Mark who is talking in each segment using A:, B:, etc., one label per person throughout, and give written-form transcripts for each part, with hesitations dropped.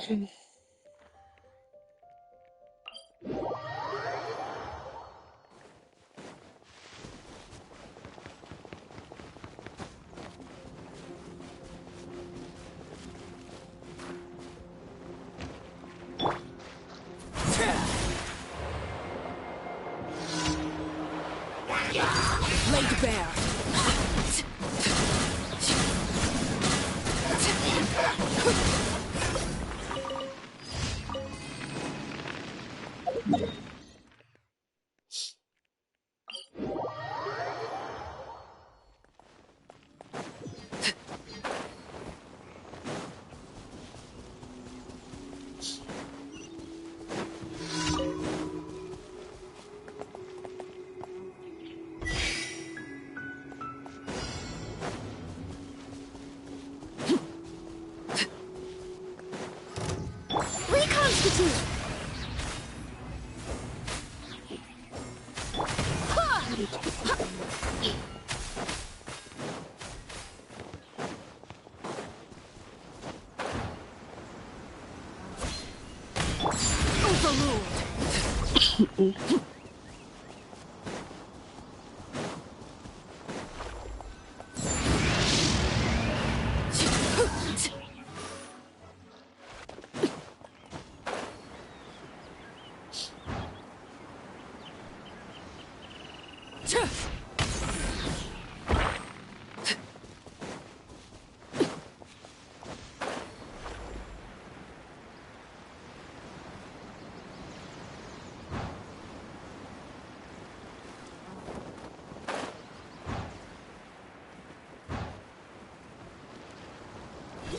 A: Laid bare.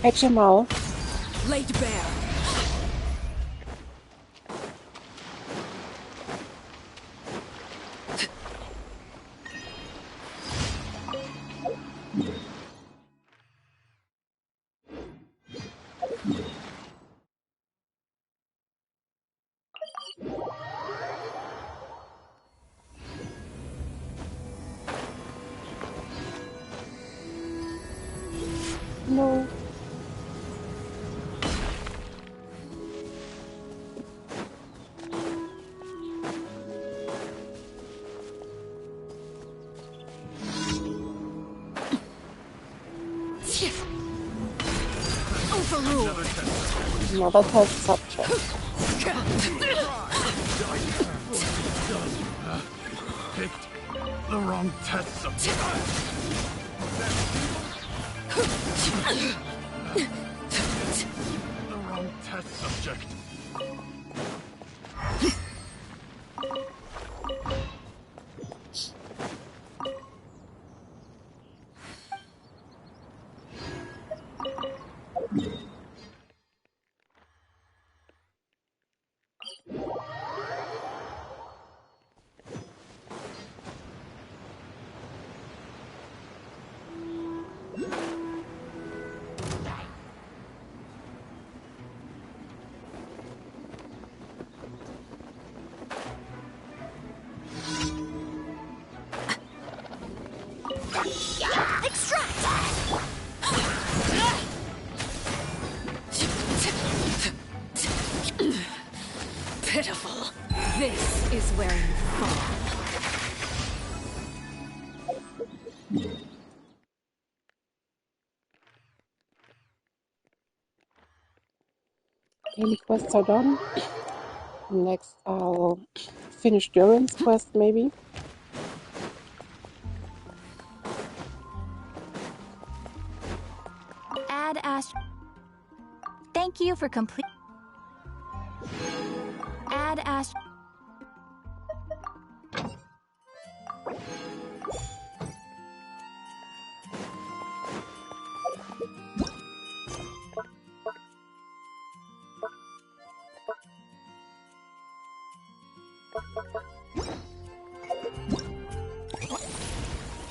B: HMO.
A: Laid bare.
B: No. Another test subject.
C: Picked the wrong test subject. The wrong test subject.
A: Pitiful. This is where you fall.
B: Daily quests are done. Next, I'll finish Duran's quest, maybe.
D: Add Ash. Thank you for complete. Add Ash.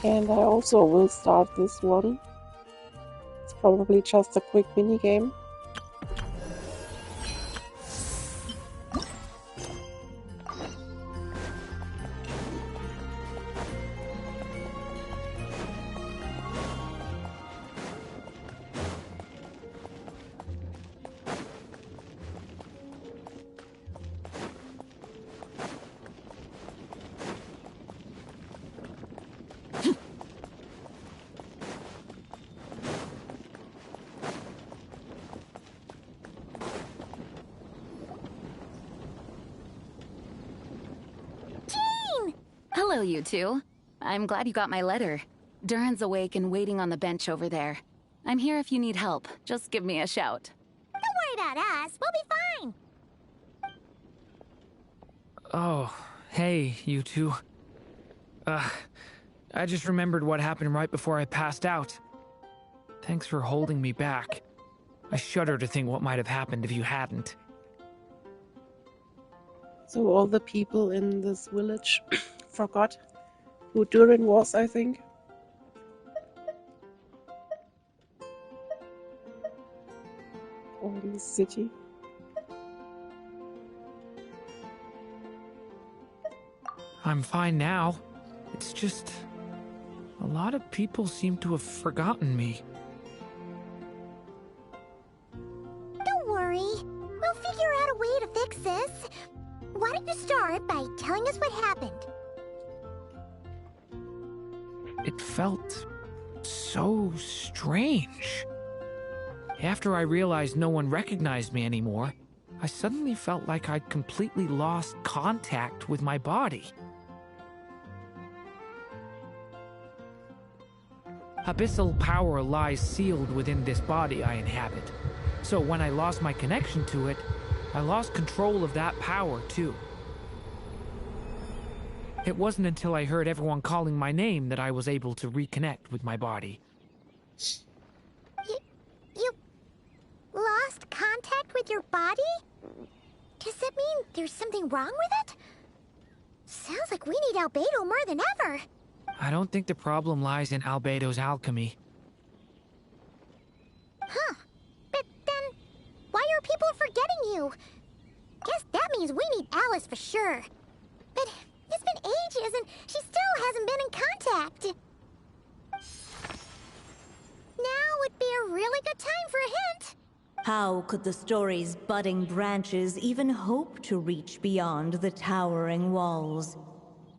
B: And I also will start this one. It's probably just a quick mini game.
A: Hello, you two. I'm glad you got my letter. Duran's awake and waiting on the bench over there. I'm here if you need help. Just give me a shout.
D: Don't worry about us. We'll be fine.
E: Oh, hey, you two. I just remembered what happened right before I passed out. Thanks for holding me back. I shudder to think what might have happened if you hadn't.
B: So all the people in this village forgot who Durin was, I think. Or in the city.
E: I'm fine now. It's just... a lot of people seem to have forgotten me.
D: Don't worry. We'll figure out a way to fix this. Why don't you start by telling us what happened?
E: It felt so strange. After I realized no one recognized me anymore, I suddenly felt like I'd completely lost contact with my body. Abyssal power lies sealed within this body I inhabit. So when I lost my connection to it, I lost control of that power too. It wasn't until I heard everyone calling my name that I was able to reconnect with my body.
D: You lost contact with your body? Does that mean there's something wrong with it? Sounds like we need Albedo more than ever.
E: I don't think the problem lies in Albedo's alchemy.
D: Huh. But then, why are people forgetting you? Guess that means we need Alice for sure. But it's been ages and she still hasn't been in contact. Now would be a really good time for a hint.
F: How could the story's budding branches even hope to reach beyond the towering walls?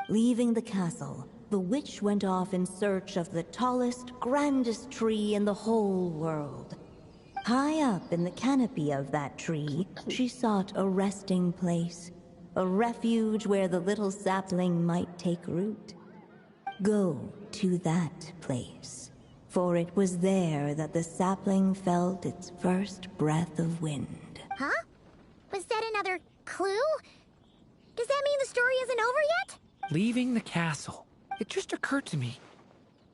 F: Leaving the castle, the witch went off in search of the tallest, grandest tree in the whole world. High up in the canopy of that tree, she sought a resting place, a refuge where the little sapling might take root. Go to that place, for it was there that the sapling felt its first breath of wind.
D: Huh? Was that another clue? Does that mean the story isn't over yet?
E: Leaving the castle. It just occurred to me.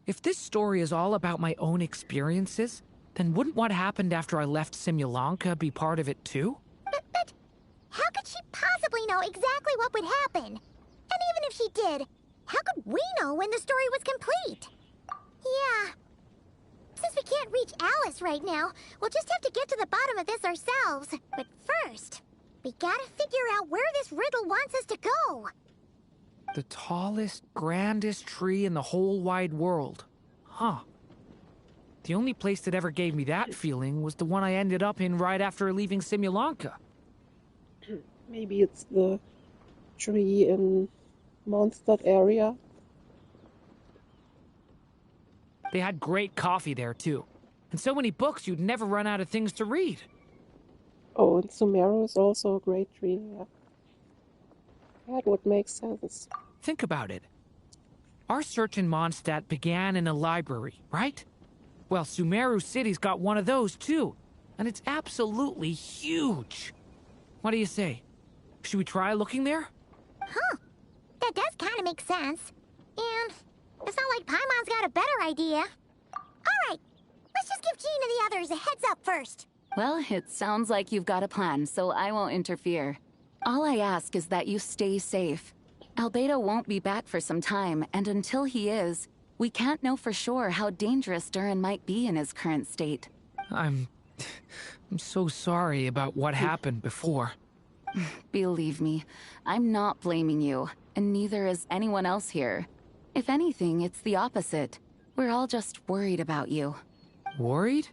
E: If this story is all about my own experiences, then wouldn't what happened after I left Simulanka be part of it too?
D: But how could she possibly know exactly what would happen? And even if she did, how could we know when the story was complete? Yeah. Since we can't reach Alice right now, we'll just have to get to the bottom of this ourselves. But first, we gotta figure out where this riddle wants us to go.
E: The tallest, grandest tree in the whole wide world. Huh. The only place that ever gave me that feeling was the one I ended up in right after leaving Simulanka.
B: Maybe it's the tree in Mondstadt area.
E: They had great coffee there too. And so many books you'd never run out of things to read.
B: Oh, and Sumeru is also a great tree, yeah. That would make sense.
E: Think about it. Our search in Mondstadt began in a library, right? Well, Sumeru City's got one of those too. And it's absolutely huge. What do you say? Should we try looking there?
D: Huh. That does kind of make sense. And it's not like Paimon's got a better idea. Alright, let's just give Jean and the others a heads up first.
A: Well, it sounds like you've got a plan, so I won't interfere. All I ask is that you stay safe. Albedo won't be back for some time, and until he is, we can't know for sure how dangerous Duran might be in his current state.
E: I'm so sorry about what happened before.
A: Believe me, I'm not blaming you, and neither is anyone else here. If anything, it's the opposite. We're all just worried about you.
E: Worried?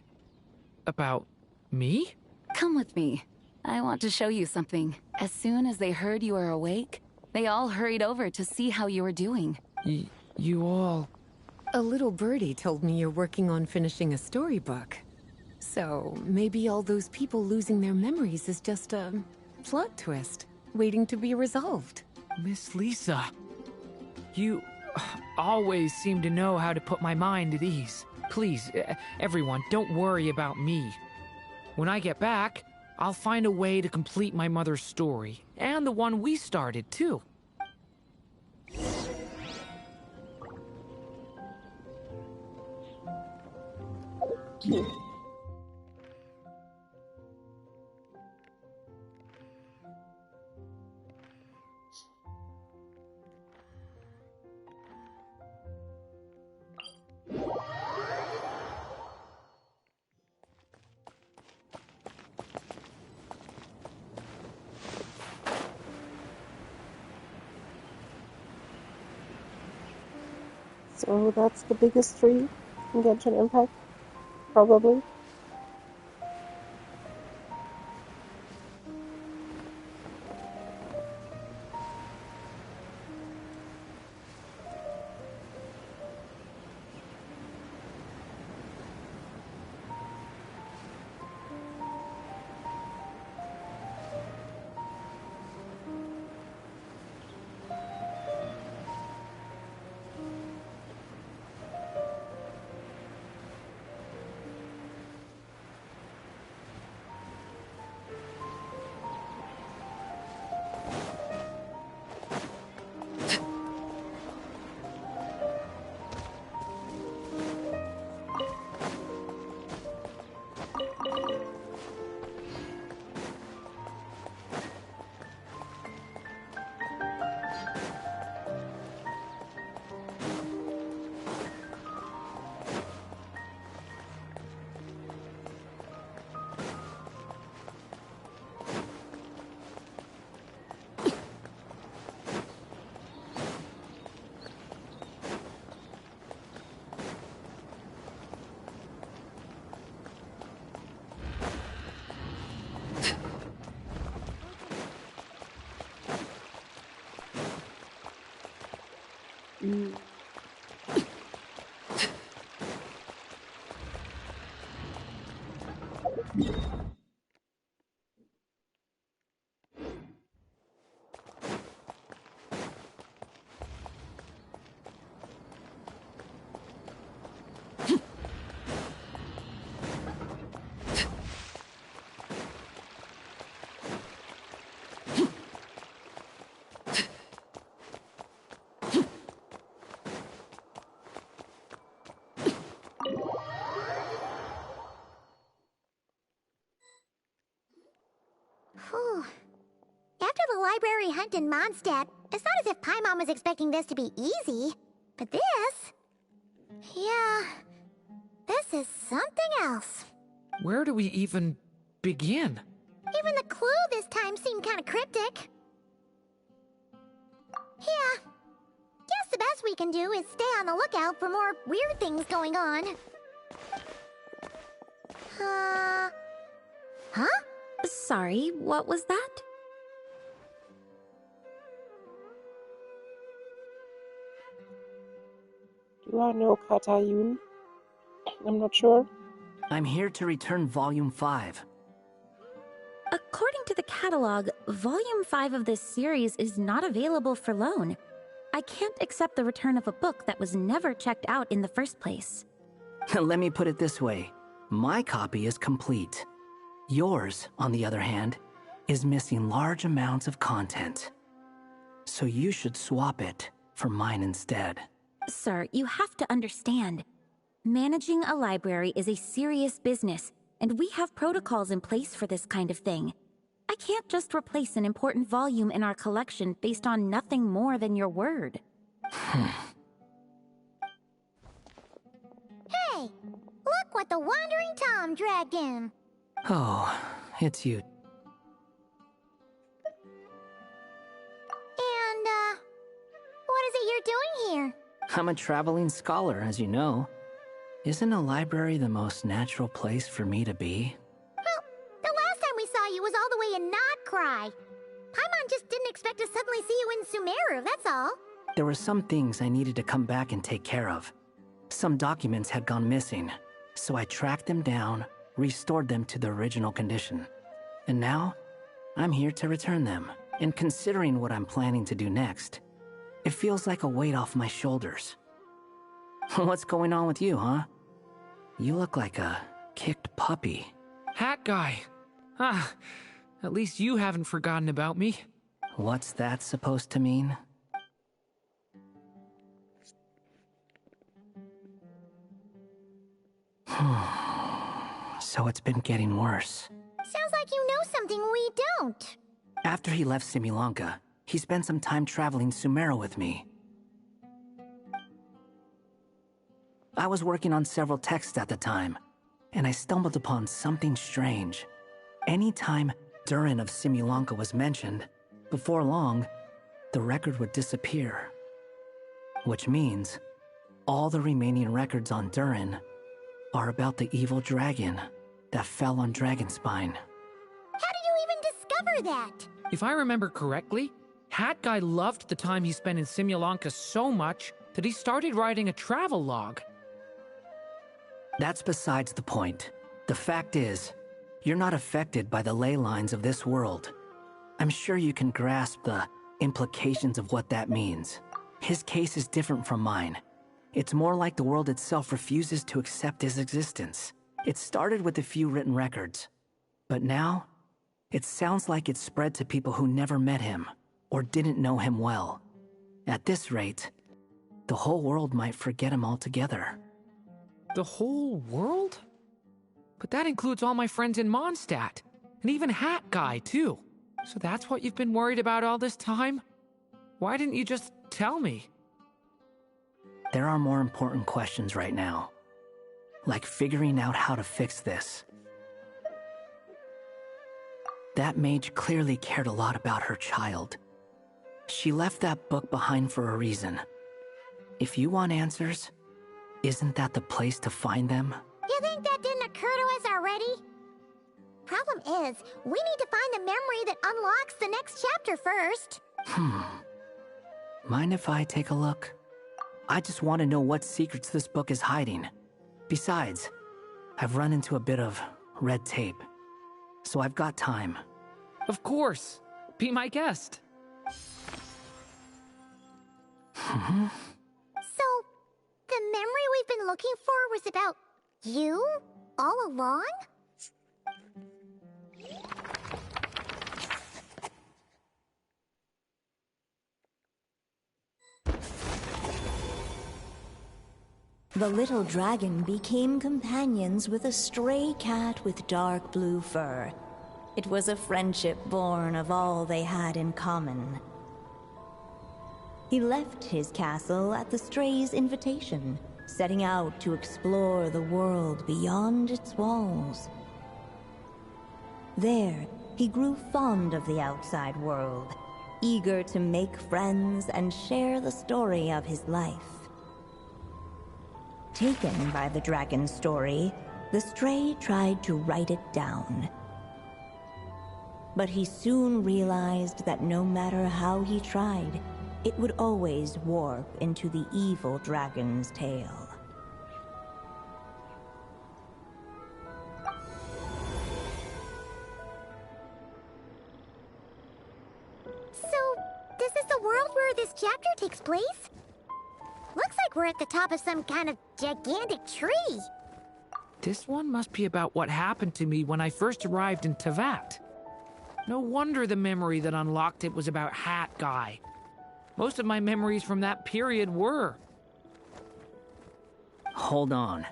E: About me?
A: Come with me. I want to show you something. As soon as they heard you were awake, they all hurried over to see how you were doing.
E: You all...
G: A little birdie told me you're working on finishing a storybook. So maybe all those people losing their memories is just a plot twist, waiting to be resolved.
E: Miss Lisa, You always seem to know how to put my mind at ease. Please, everyone, don't worry about me. When I get back, I'll find a way to complete my mother's story, and the one we started, too.
B: So that's the biggest tree in Genshin Impact, probably.
D: Whew. After the library hunt in Mondstadt, it's not as if Paimon was expecting this to be easy. But this... yeah... this is something else.
E: Where do we even begin?
D: Even the clue this time seemed kind of cryptic. Yeah. Guess the best we can do is stay on the lookout for more weird things going on. Huh?
H: Sorry, what was that?
B: You are no Katayun. I'm not sure.
I: I'm here to return Volume 5.
H: According to the catalog, Volume 5 of this series is not available for loan. I can't accept the return of a book that was never checked out in the first place.
I: Let me put it this way. My copy is complete. Yours, on the other hand, is missing large amounts of content. So you should swap it for mine instead.
H: Sir, you have to understand. Managing a library is a serious business, and we have protocols in place for this kind of thing. I can't just replace an important volume in our collection based on nothing more than your word.
D: Hey! Look what the Wandering Tom dragged in!
I: Oh, it's you.
D: And, what is it you're doing here?
I: I'm a traveling scholar, as you know. Isn't a library the most natural place for me to be?
D: Well, the last time we saw you was all the way in Notcry. Paimon just didn't expect to suddenly see you in Sumeru, that's all.
I: There were some things I needed to come back and take care of. Some documents had gone missing, so I tracked them down, restored them to the original condition. And now, I'm here to return them. And considering what I'm planning to do next, It feels like a weight off my shoulders. What's going on with you, huh? You look like a kicked puppy.
E: Hat guy. Ah, at least you haven't forgotten about me.
I: What's that supposed to mean? So it's been getting worse.
D: Sounds like you know something we don't.
I: After he left Similanka, he spent some time traveling Sumeru with me. I was working on several texts at the time, and I stumbled upon something strange. Anytime Durin of Similanka was mentioned, before long, the record would disappear. Which means, all the remaining records on Durin are about the evil dragon that fell on Dragonspine.
D: How did you even discover that?
E: If I remember correctly, Hat Guy loved the time he spent in Simulanka so much that he started writing a travel log.
I: That's besides the point. The fact is, you're not affected by the ley lines of this world. I'm sure you can grasp the implications of what that means. His case is different from mine. It's more like the world itself refuses to accept his existence. It started with a few written records, but now, it sounds like it's spread to people who never met him or didn't know him well. At this rate, the whole world might forget him altogether.
E: The whole world? But that includes all my friends in Mondstadt, and even Hat Guy, too. So that's what you've been worried about all this time? Why didn't you just tell me?
I: There are more important questions right now, like figuring out how to fix this. That mage clearly cared a lot about her child. She left that book behind for a reason. If you want answers, isn't that the place to find them?
D: You think that didn't occur to us already? Problem is, we need to find the memory that unlocks the next chapter first.
I: Mind if I take a look? I just want to know what secrets this book is hiding. Besides, I've run into a bit of red tape, so I've got time.
E: Of course. Be my guest.
D: So, the memory we've been looking for was about you all along?
F: The little dragon became companions with a stray cat with dark blue fur. It was a friendship born of all they had in common. He left his castle at the stray's invitation, setting out to explore the world beyond its walls. There, he grew fond of the outside world, eager to make friends and share the story of his life. Taken by the dragon's story, the stray tried to write it down. But he soon realized that no matter how he tried, it would always warp into the evil dragon's tale.
D: So, this is the world where this chapter takes place? Looks like we're at the top of some kind of gigantic tree.
E: This one must be about what happened to me when I first arrived in Tevat. No wonder the memory that unlocked it was about Hat Guy. Most of my memories from that period were.
I: Hold on.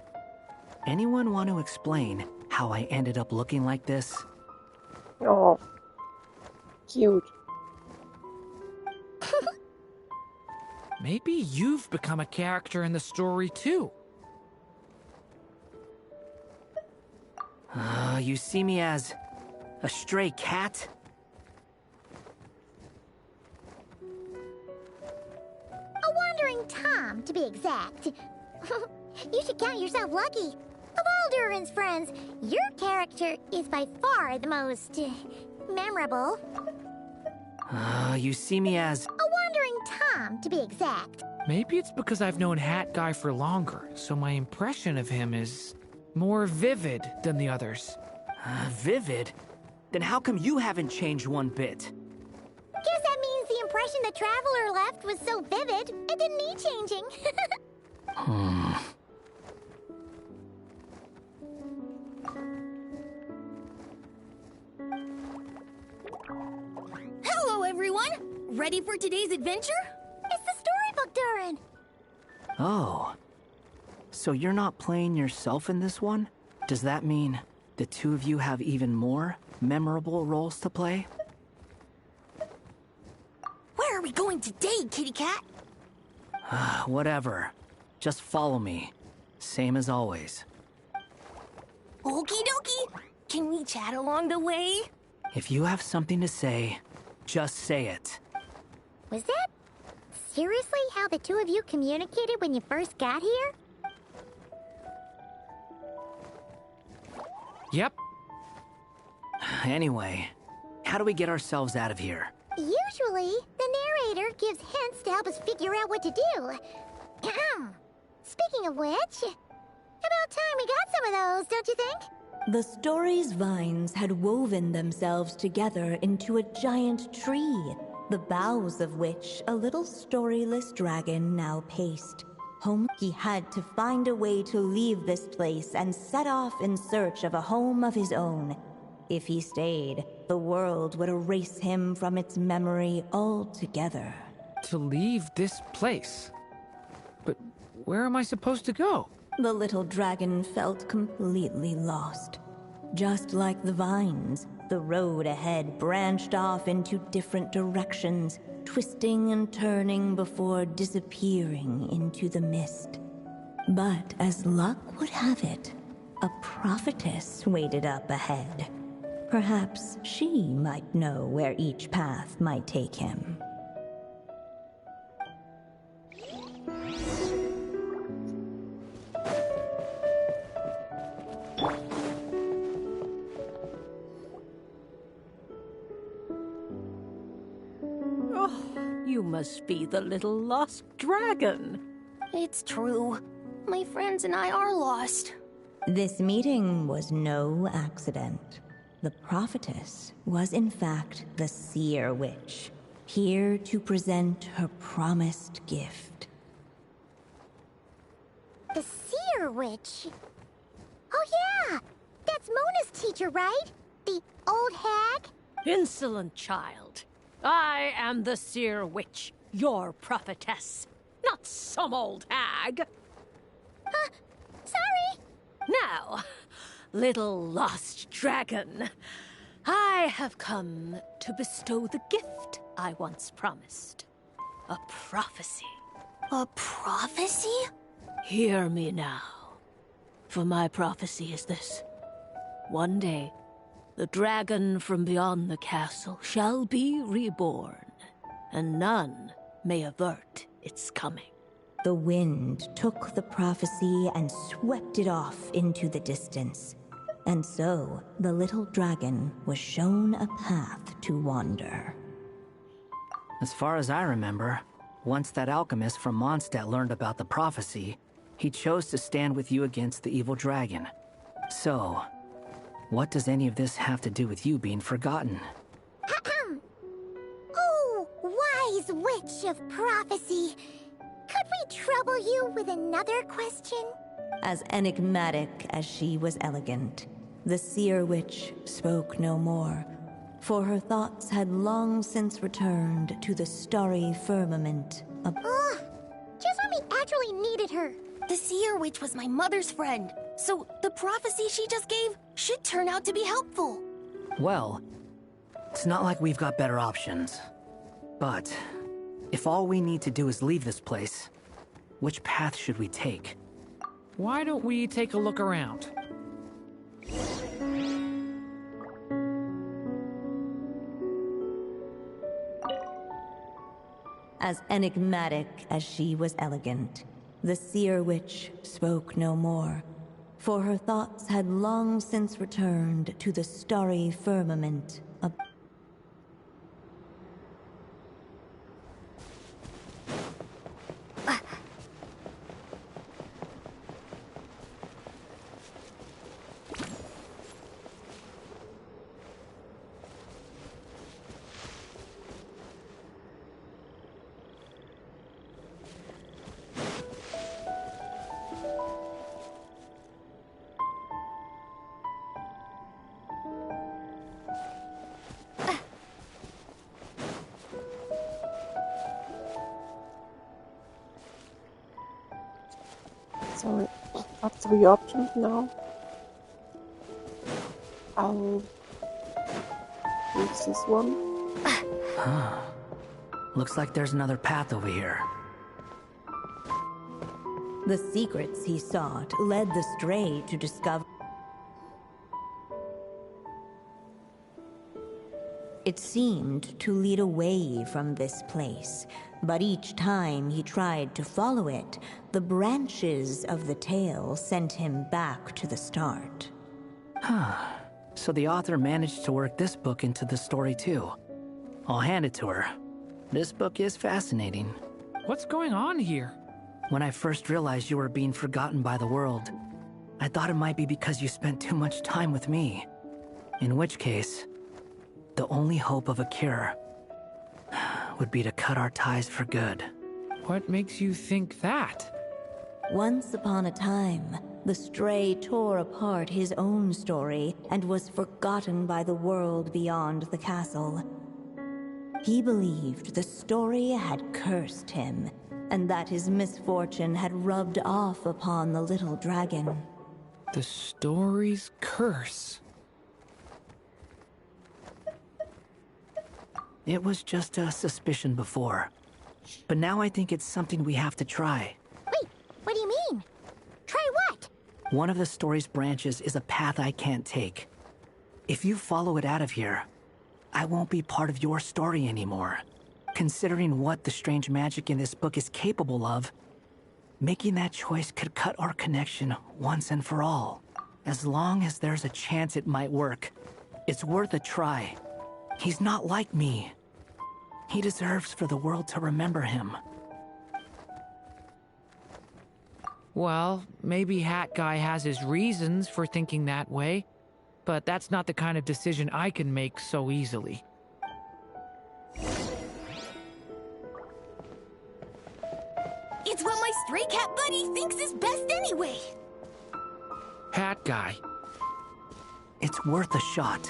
I: Anyone want to explain how I ended up looking like this?
B: Oh, cute.
E: Maybe you've become a character in the story too.
I: You see me as a stray cat?
D: A wandering Tom, to be exact. You should count yourself lucky. Of all Durin's friends, your character is by far the most memorable.
I: You see me as...
D: A wandering Tom, to be exact.
E: Maybe it's because I've known Hat Guy for longer, so my impression of him is more vivid than the others.
I: Vivid? Then how come you haven't changed one bit?
D: Guess that means the impression the Traveler left was so vivid, it didn't need changing.
J: Hello, everyone! Ready for today's adventure?
D: It's the storybook, Durin.
I: Oh. So you're not playing yourself in this one? Does that mean the two of you have even more memorable roles to play?
J: Where are we going today, kitty cat?
I: Whatever. Just follow me. Same as always.
J: Okie dokie! Can we chat along the way?
I: If you have something to say, just say it.
D: Was that seriously how the two of you communicated when you first got here?
E: Yep.
I: Anyway, how do we get ourselves out of here?
D: Usually, the narrator gives hints to help us figure out what to do. Speaking of which, about time we got some of those, don't you think?
F: The story's vines had woven themselves together into a giant tree, the boughs of which a little storyless dragon now paced. He had to find a way to leave this place and set off in search of a home of his own. If he stayed, the world would erase him from its memory altogether.
E: To leave this place? But where am I supposed to go?
F: The little dragon felt completely lost. Just like the vines, the road ahead branched off into different directions, twisting and turning before disappearing into the mist. But as luck would have it, a prophetess waited up ahead. Perhaps she might know where each path might take him.
K: You must be the little lost dragon.
J: It's true. My friends and I are lost.
F: This meeting was no accident. The prophetess was in fact the seer witch, here to present her promised gift.
D: The seer witch? Oh yeah! That's Mona's teacher, right? The old hag?
K: Insolent child. I am the seer witch, your prophetess, not some old hag.
D: Sorry!
K: Now, little lost dragon, I have come to bestow the gift I once promised. A prophecy.
J: A prophecy?
K: Hear me now, for my prophecy is this. One day, the dragon from beyond the castle shall be reborn, and none may avert its coming.
F: The wind took the prophecy and swept it off into the distance. And so, the little dragon was shown a path to wander.
I: As far as I remember, once that alchemist from Mondstadt learned about the prophecy, he chose to stand with you against the evil dragon. So, what does any of this have to do with you being forgotten?
D: Oh, wise witch of prophecy. Could we trouble you with another question?
F: As enigmatic as she was elegant, the seer witch spoke no more, for her thoughts had long since returned to the starry firmament above.
D: Just when we actually needed her.
J: The seer witch was my mother's friend, so the prophecy she just gave should turn out to be helpful.
I: Well, it's not like we've got better options. But if all we need to do is leave this place, which path should we take?
E: Why don't we take a look around?
F: As enigmatic as she was elegant, the seer witch spoke no more, for her thoughts had long since returned to the starry firmament above.
B: So got 3 options now. I'll use this one.
I: Huh. Looks like there's another path over here.
F: The secrets he sought led the stray to discover. It seemed to lead away from this place, but each time he tried to follow it, the branches of the tale sent him back to the start.
I: Huh. So the author managed to work this book into the story too. I'll hand it to her. This book is fascinating.
E: What's going on here?
I: When I first realized you were being forgotten by the world, I thought it might be because you spent too much time with me. In which case, the only hope of a cure would be to cut our ties for good.
E: What makes you think that?
F: Once upon a time, the stray tore apart his own story and was forgotten by the world beyond the castle. He believed the story had cursed him, and that his misfortune had rubbed off upon the little dragon.
E: The story's curse.
I: It was just a suspicion before, but now I think it's something we have to try.
D: Wait, what do you mean? Try what?
I: One of the story's branches is a path I can't take. If you follow it out of here, I won't be part of your story anymore. Considering what the strange magic in this book is capable of, making that choice could cut our connection once and for all. As long as there's a chance it might work, it's worth a try. He's not like me. He deserves for the world to remember him.
E: Well, maybe Hat Guy has his reasons for thinking that way, but that's not the kind of decision I can make so easily.
J: It's what my stray cat buddy thinks is best anyway.
E: Hat Guy.
I: It's worth a shot.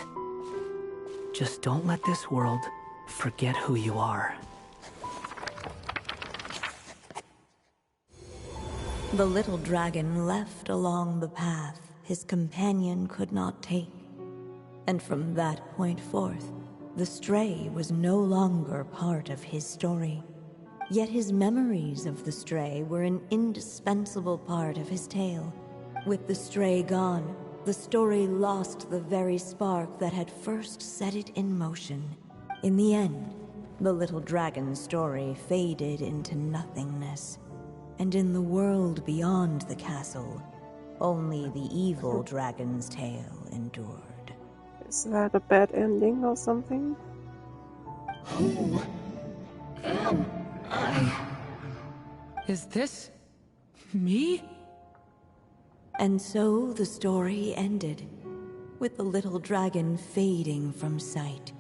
I: Just don't let this world forget who you are.
F: The little dragon left along the path his companion could not take. And from that point forth, the stray was no longer part of his story. Yet his memories of the stray were an indispensable part of his tale. With the stray gone, the story lost the very spark that had first set it in motion. In the end, the little dragon's story faded into nothingness. And in the world beyond the castle, only the evil dragon's tale endured.
B: Is that a bad ending or something?
C: Who am I?
E: Is this me?
F: And so the story ended, with the little dragon fading from sight,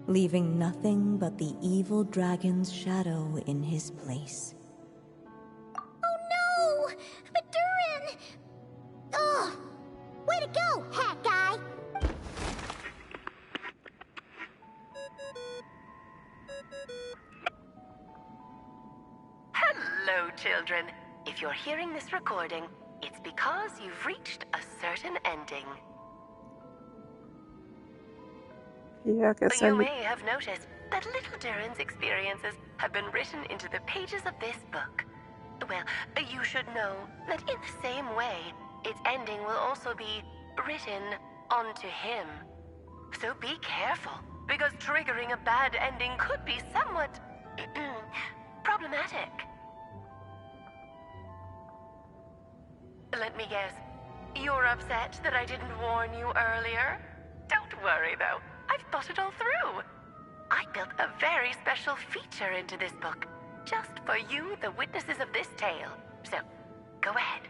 F: leaving nothing but the evil dragon's shadow in his place.
D: Oh no! Madurin! Ugh! Way to go, Hat Guy!
L: Hello, children. If you're hearing this recording, it's because you've reached a certain ending.
B: Yeah, I guess
L: You may have noticed that little Durin's experiences have been written into the pages of this book. Well, you should know that in the same way, its ending will also be written onto him. So be careful, because triggering a bad ending could be somewhat problematic. Let me guess, you're upset that I didn't warn you earlier? Don't worry, though. I've thought it all through. I built a very special feature into this book, just for you, the witnesses of this tale. So, go ahead.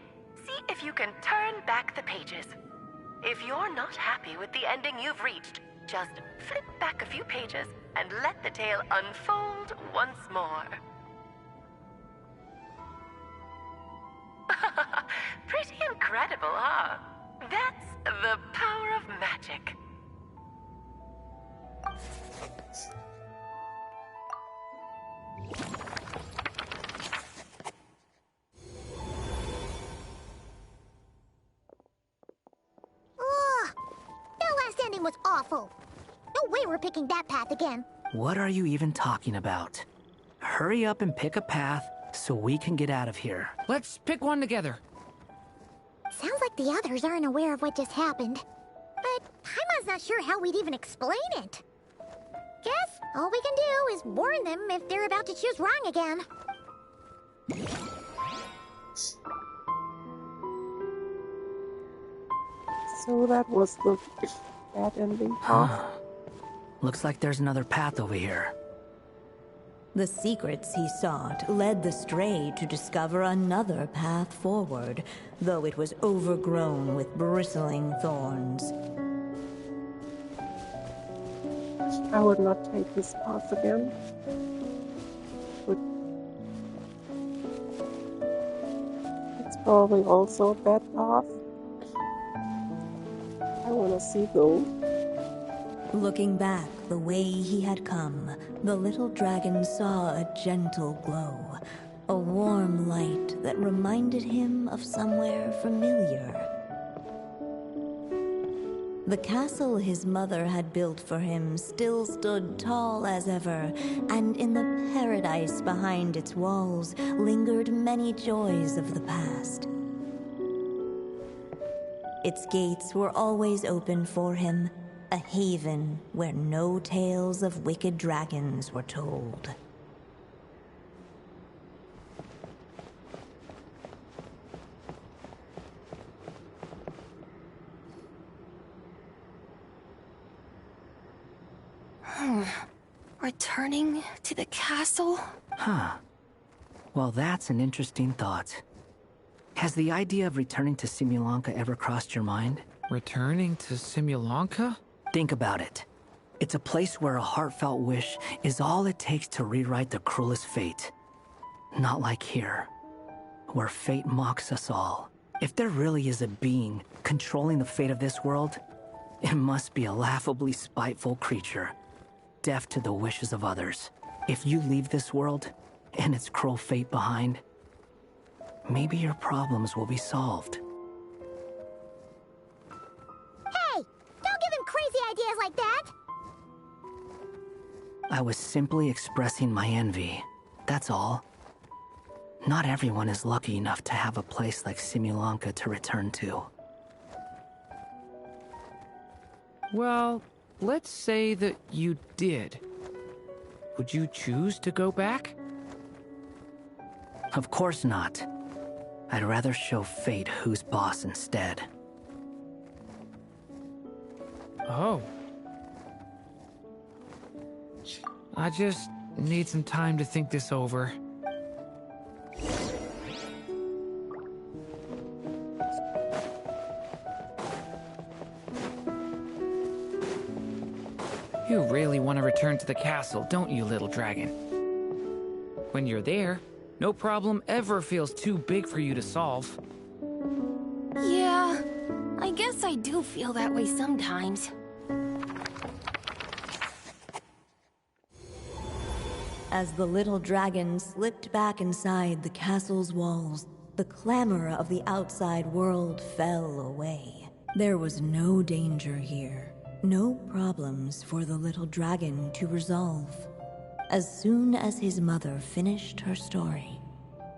L: See if you can turn back the pages. If you're not happy with the ending you've reached, just flip back a few pages and let the tale unfold once more. Pretty incredible, huh? That's the power of magic.
D: way we're picking that path again.
I: What are you even talking about? Hurry up and pick a path so we can get out of here.
E: Let's pick one together.
D: Sounds like the others aren't aware of what just happened. But Paimon's not sure how we'd even explain it. Guess all we can do is warn them if they're about to choose wrong again.
B: So that was the bad ending path.
I: Looks like there's another path over here.
F: The secrets he sought led the stray to discover another path forward, though it was overgrown with bristling thorns.
B: I would not take this path again. But it's probably also a bad path. I wanna see though.
F: Looking back the way he had come, the little dragon saw a gentle glow, a warm light that reminded him of somewhere familiar. The castle his mother had built for him still stood tall as ever, and in the paradise behind its walls lingered many joys of the past. Its gates were always open for him, a haven where no tales of wicked dragons were told.
J: Returning to the castle?
I: Huh. Well, that's an interesting thought. Has the idea of returning to Simulanka ever crossed your mind?
E: Returning to Simulanka?
I: Think about it. It's a place where a heartfelt wish is all it takes to rewrite the cruelest fate. Not like here, where fate mocks us all. If there really is a being controlling the fate of this world, it must be a laughably spiteful creature, deaf to the wishes of others. If you leave this world and its cruel fate behind, maybe your problems will be solved.
D: Hey! Don't give him crazy ideas like that!
I: I was simply expressing my envy, that's all. Not everyone is lucky enough to have a place like Simulanka to return to.
E: Well, let's say that you did. Would you choose to go back?
I: Of course not. I'd rather show fate who's boss instead.
E: Oh. I just need some time to think this over. You really want to return to the castle, don't you, little dragon? When you're there, no problem ever feels too big for you to solve.
J: Yeah, I guess I do feel that way sometimes.
F: As the little dragon slipped back inside the castle's walls, the clamor of the outside world fell away. There was no danger here, no problems for the little dragon to resolve. As soon as his mother finished her story,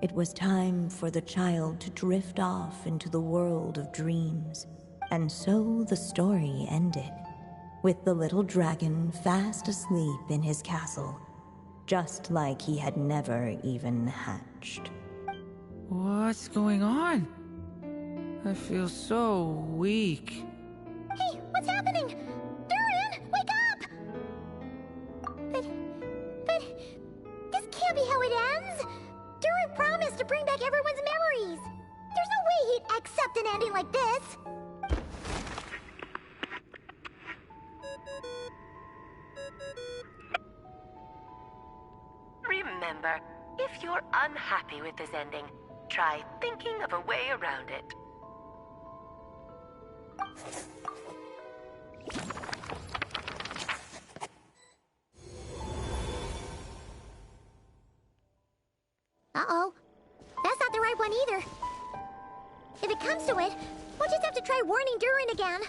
F: it was time for the child to drift off into the world of dreams. And so the story ended, with the little dragon fast asleep in his castle, just like he had never even hatched.
E: What's going on? I feel so weak.
D: Hey, what's happening? Durin, wake up! But, this can't be how it ends! Durin promised to bring back everyone's memories! There's no way he'd accept an ending like this!
L: Remember, if you're unhappy with this ending, try thinking of a way around it.
D: Uh-oh. That's not the right one either. If it comes to it, we'll just have to try warning Durin again.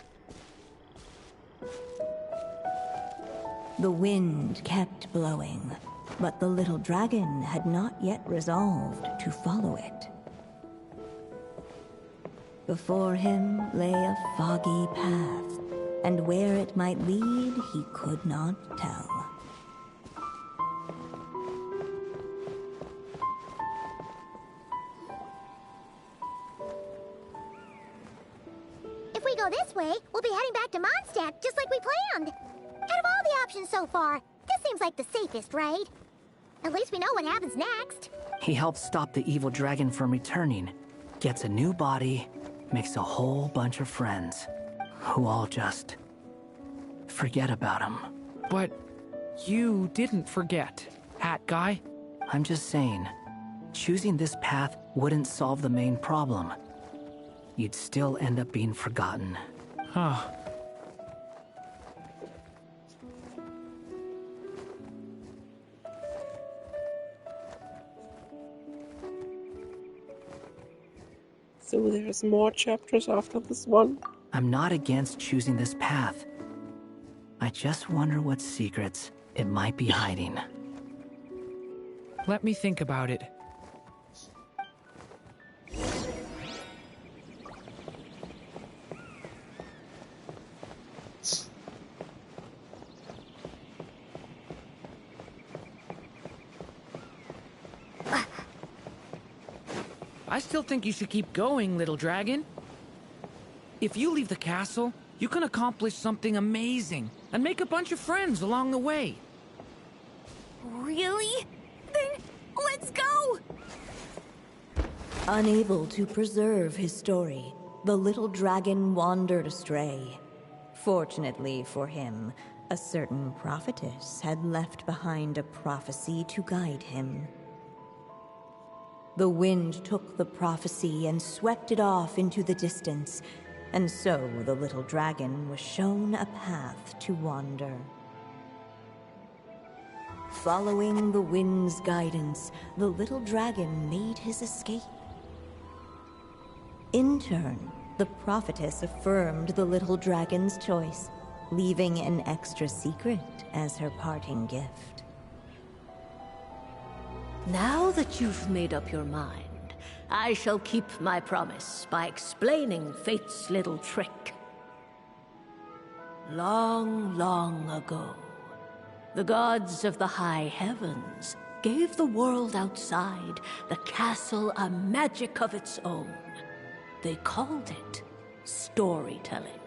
F: The wind kept blowing, but the little dragon had not yet resolved to follow it. Before him lay a foggy path, and where it might lead he could not tell.
D: If we go this way, we'll be heading back to Mondstadt, just like we planned. Out of all the options so far, this seems like the safest, right? At least we know what happens next.
I: He helps stop the evil dragon from returning, gets a new body, makes a whole bunch of friends, who all just forget about him.
E: But you didn't forget, Hat Guy.
I: I'm just saying, choosing this path wouldn't solve the main problem. You'd still end up being forgotten.
E: Huh.
B: So there's more chapters after this one.
I: I'm not against choosing this path. I just wonder what secrets it might be hiding.
E: Let me think about it. I still think you should keep going, little dragon. If you leave the castle, you can accomplish something amazing and make a bunch of friends along the way.
J: Really? Then let's go!
F: Unable to preserve his story, the little dragon wandered astray. Fortunately for him, a certain prophetess had left behind a prophecy to guide him. The wind took the prophecy and swept it off into the distance, and so the little dragon was shown a path to wander. Following the wind's guidance, the little dragon made his escape. In turn, the prophetess affirmed the little dragon's choice, leaving an extra secret as her parting gift.
K: Now that you've made up your mind, I shall keep my promise by explaining Fate's little trick. Long, long ago, the gods of the high heavens gave the world outside the castle a magic of its own. They called it storytelling.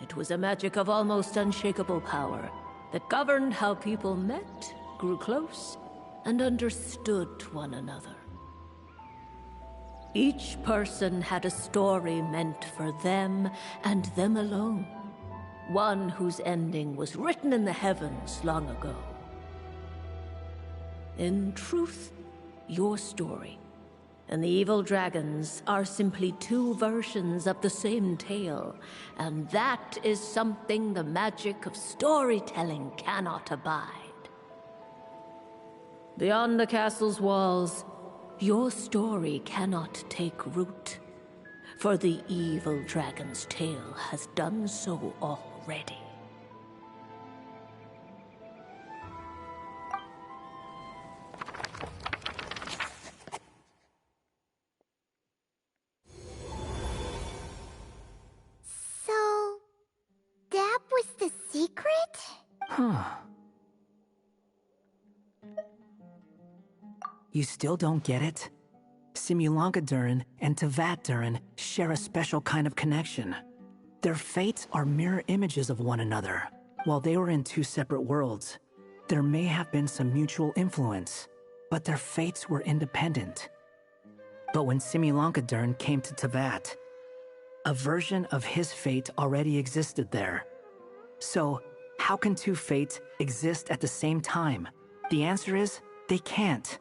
K: It was a magic of almost unshakable power that governed how people met, grew close, and understood one another. Each person had a story meant for them and them alone, one whose ending was written in the heavens long ago. In truth, your story and the evil dragons are simply two versions of the same tale, and that is something the magic of storytelling cannot abide. Beyond the castle's walls, your story cannot take root, for the evil dragon's tale has done so already.
D: So, that was the secret?
I: Huh. You still don't get it? Simulanka Durin and Tevat Durin share a special kind of connection. Their fates are mirror images of one another. While they were in two separate worlds, there may have been some mutual influence, but their fates were independent. But when Simulanka Durin came to Tevat, a version of his fate already existed there. So, how can two fates exist at the same time? The answer is, they can't.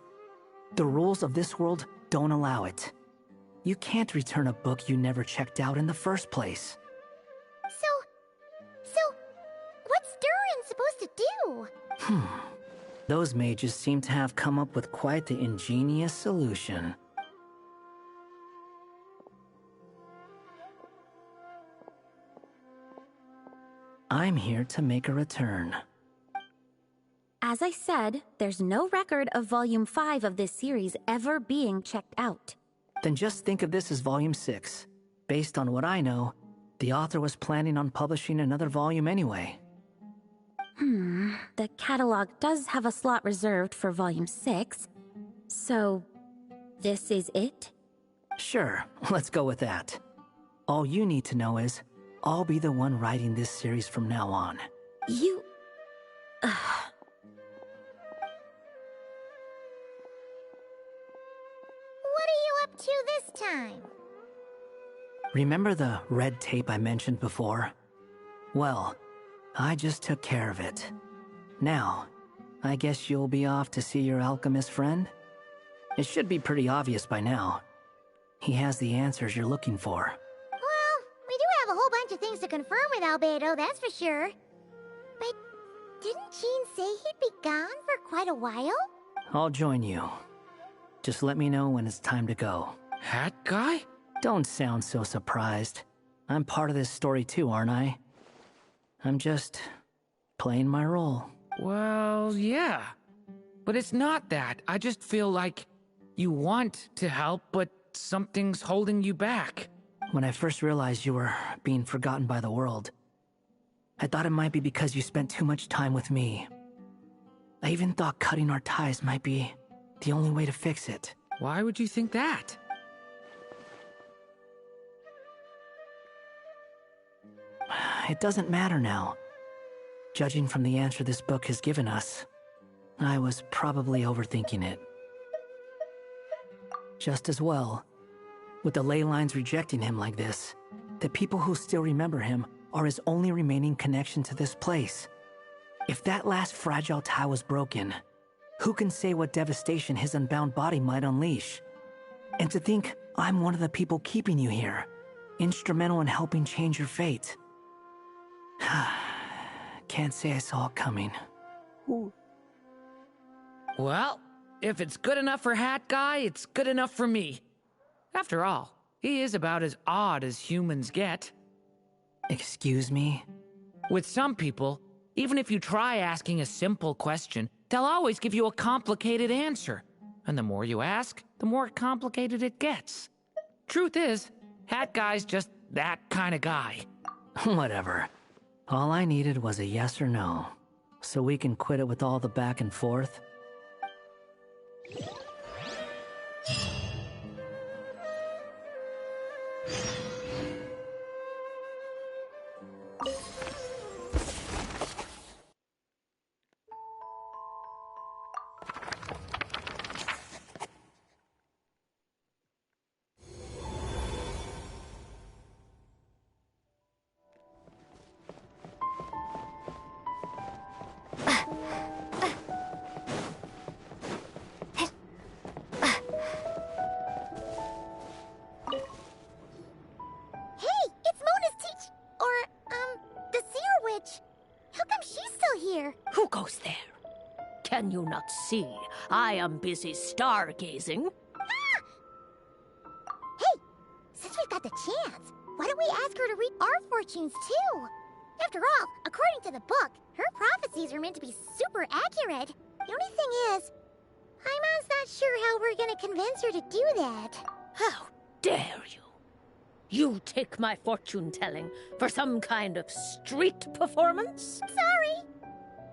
I: The rules of this world don't allow it. You can't return a book you never checked out in the first place.
D: So, what's Durin supposed to do?
I: Those mages seem to have come up with quite the ingenious solution. I'm here to make a return.
H: As I said, there's no record of Volume 5 of this series ever being checked out.
I: Then just think of this as Volume 6. Based on what I know, the author was planning on publishing another volume anyway.
H: The catalog does have a slot reserved for Volume 6. So, this is it?
I: Sure, let's go with that. All you need to know is, I'll be the one writing this series from now on.
H: You...
D: What are you up to this time?
I: Remember the red tape I mentioned before? Well, I just took care of it. Now, I guess you'll be off to see your alchemist friend? It should be pretty obvious by now. He has the answers you're looking for.
D: Well, we do have a whole bunch of things to confirm with Albedo, that's for sure. But didn't Jean say he'd be gone for quite a while?
I: I'll join you. Just let me know when it's time to go.
E: Hat guy?
I: Don't sound so surprised. I'm part of this story too, aren't I? I'm just playing my role.
E: Well, yeah. But it's not that. I just feel like you want to help, but something's holding you back.
I: When I first realized you were being forgotten by the world, I thought it might be because you spent too much time with me. I even thought cutting our ties might be the only way to fix it.
E: Why would you think that?
I: It doesn't matter now. Judging from the answer this book has given us, I was probably overthinking it. Just as well, with the ley lines rejecting him like this, the people who still remember him are his only remaining connection to this place. If that last fragile tie was broken, who can say what devastation his unbound body might unleash? And to think I'm one of the people keeping you here, instrumental in helping change your fate. Can't say I saw it coming.
B: Ooh.
E: Well, if it's good enough for Hat Guy, it's good enough for me. After all, he is about as odd as humans get.
I: Excuse me?
E: With some people, even if you try asking a simple question, they'll always give you a complicated answer. And the more you ask, the more complicated it gets. Truth is, Hat Guy's just that kind of guy.
I: Whatever. All I needed was a yes or no, so we can quit it with all the back and forth.
K: Who goes there? Can you not see? I am busy stargazing.
D: Ah! Hey, since we've got the chance, why don't we ask her to read our fortunes too? After all, according to the book, her prophecies are meant to be super accurate. The only thing is, Paimon's not sure how we're gonna convince her to do that.
K: How dare you? You take my fortune-telling for some kind of street performance?
D: Sorry.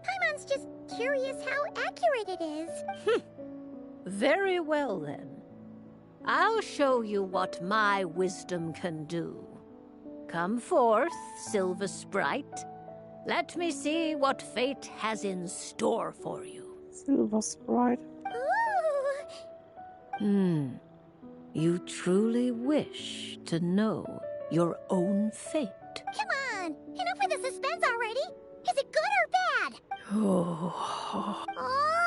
D: Paimon's just curious how accurate it is.
K: Very well, then. I'll show you what my wisdom can do. Come forth, Silver Sprite. Let me see what fate has in store for you.
B: Silver Sprite.
D: Ooh.
K: You truly wish to know your own fate.
D: Come on, enough with the suspense already. Is it good or bad?
K: Oh.
D: Oh.
K: Oh.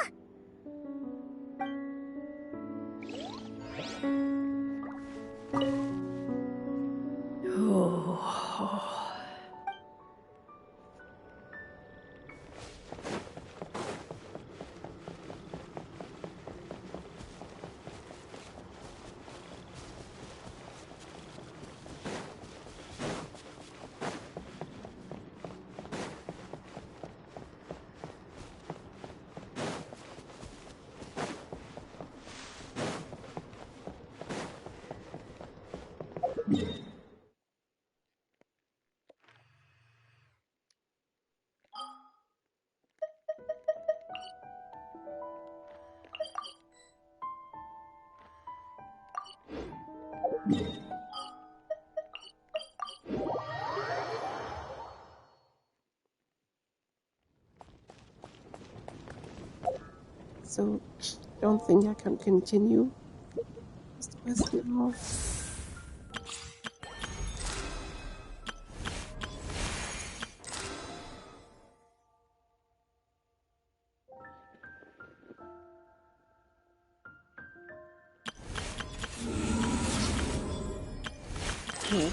B: So, don't think I can continue this quest now. Okay.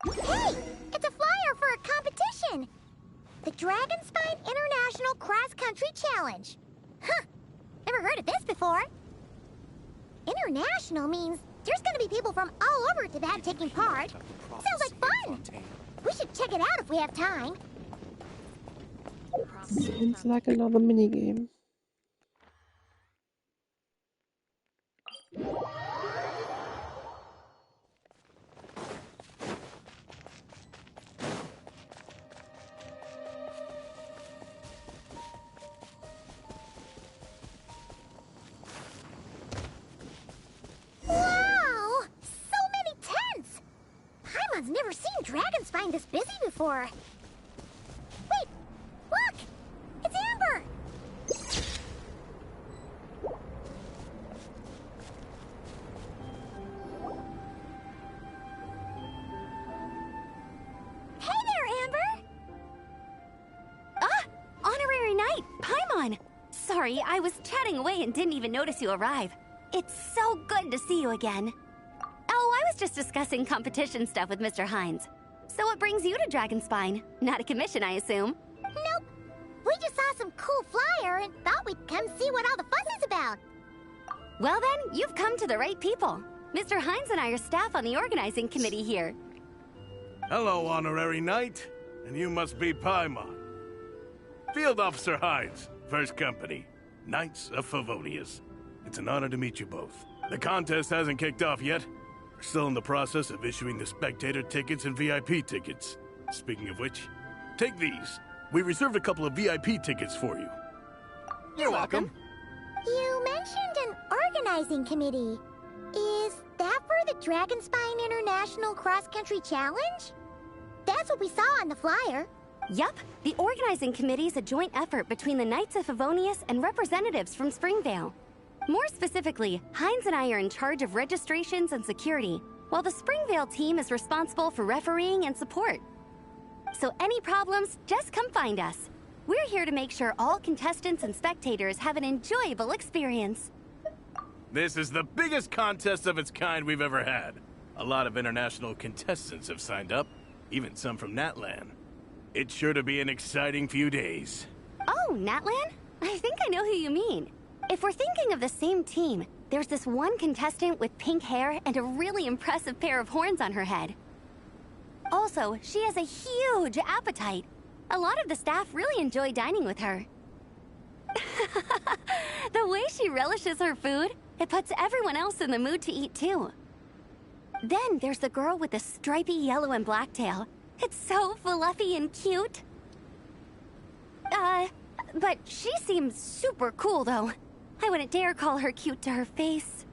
D: Hey! It's a flyer for a competition! The Dragonspine International Cross Country Challenge. Huh! Never heard of this before. International means there's gonna be people from all over Tibet taking part. Sounds like fun! We should check it out if we have time.
B: Seems like another minigame.
D: Wow! So many tents! Paimon's never seen Dragonspine this busy before. Wait! Look! It's Amber! Hey there, Amber!
J: Ah! Honorary Knight, Paimon! Sorry, I was chatting away and didn't even notice you arrive. It's so good to see you again. Oh, I was just discussing competition stuff with Mr. Hines. So what brings you to Dragonspine? Not a commission, I assume?
D: Nope. We just saw some cool flyer and thought we'd come see what all the fuss is about.
J: Well then, you've come to the right people. Mr. Hines and I are staff on the organizing committee here.
C: Hello, Honorary Knight. And you must be Paimon. Field Officer Hines, First Company, Knights of Favonius. It's an honor to meet you both. The contest hasn't kicked off yet. We're still in the process of issuing the spectator tickets and VIP tickets. Speaking of which, take these. We reserved a couple of VIP tickets for you. You're welcome.
D: You mentioned an organizing committee. Is that for the Dragonspine International Cross Country Challenge? That's what we saw on the flyer.
J: Yup, the organizing committee is a joint effort between the Knights of Favonius and representatives from Springvale. More specifically, Hines and I are in charge of registrations and security, while the Springvale team is responsible for refereeing and support. So any problems, just come find us. We're here to make sure all contestants and spectators have an enjoyable experience.
C: This is the biggest contest of its kind we've ever had. A lot of international contestants have signed up, even some from Natlan. It's sure to be an exciting few days.
J: Oh, Natlan? I think I know who you mean. If we're thinking of the same team, there's this one contestant with pink hair and a really impressive pair of horns on her head. Also, she has a huge appetite. A lot of the staff really enjoy dining with her. The way she relishes her food, it puts everyone else in the mood to eat too. Then there's the girl with the stripy yellow and black tail. It's so fluffy and cute. But she seems super cool though. I wouldn't dare call her cute to her face.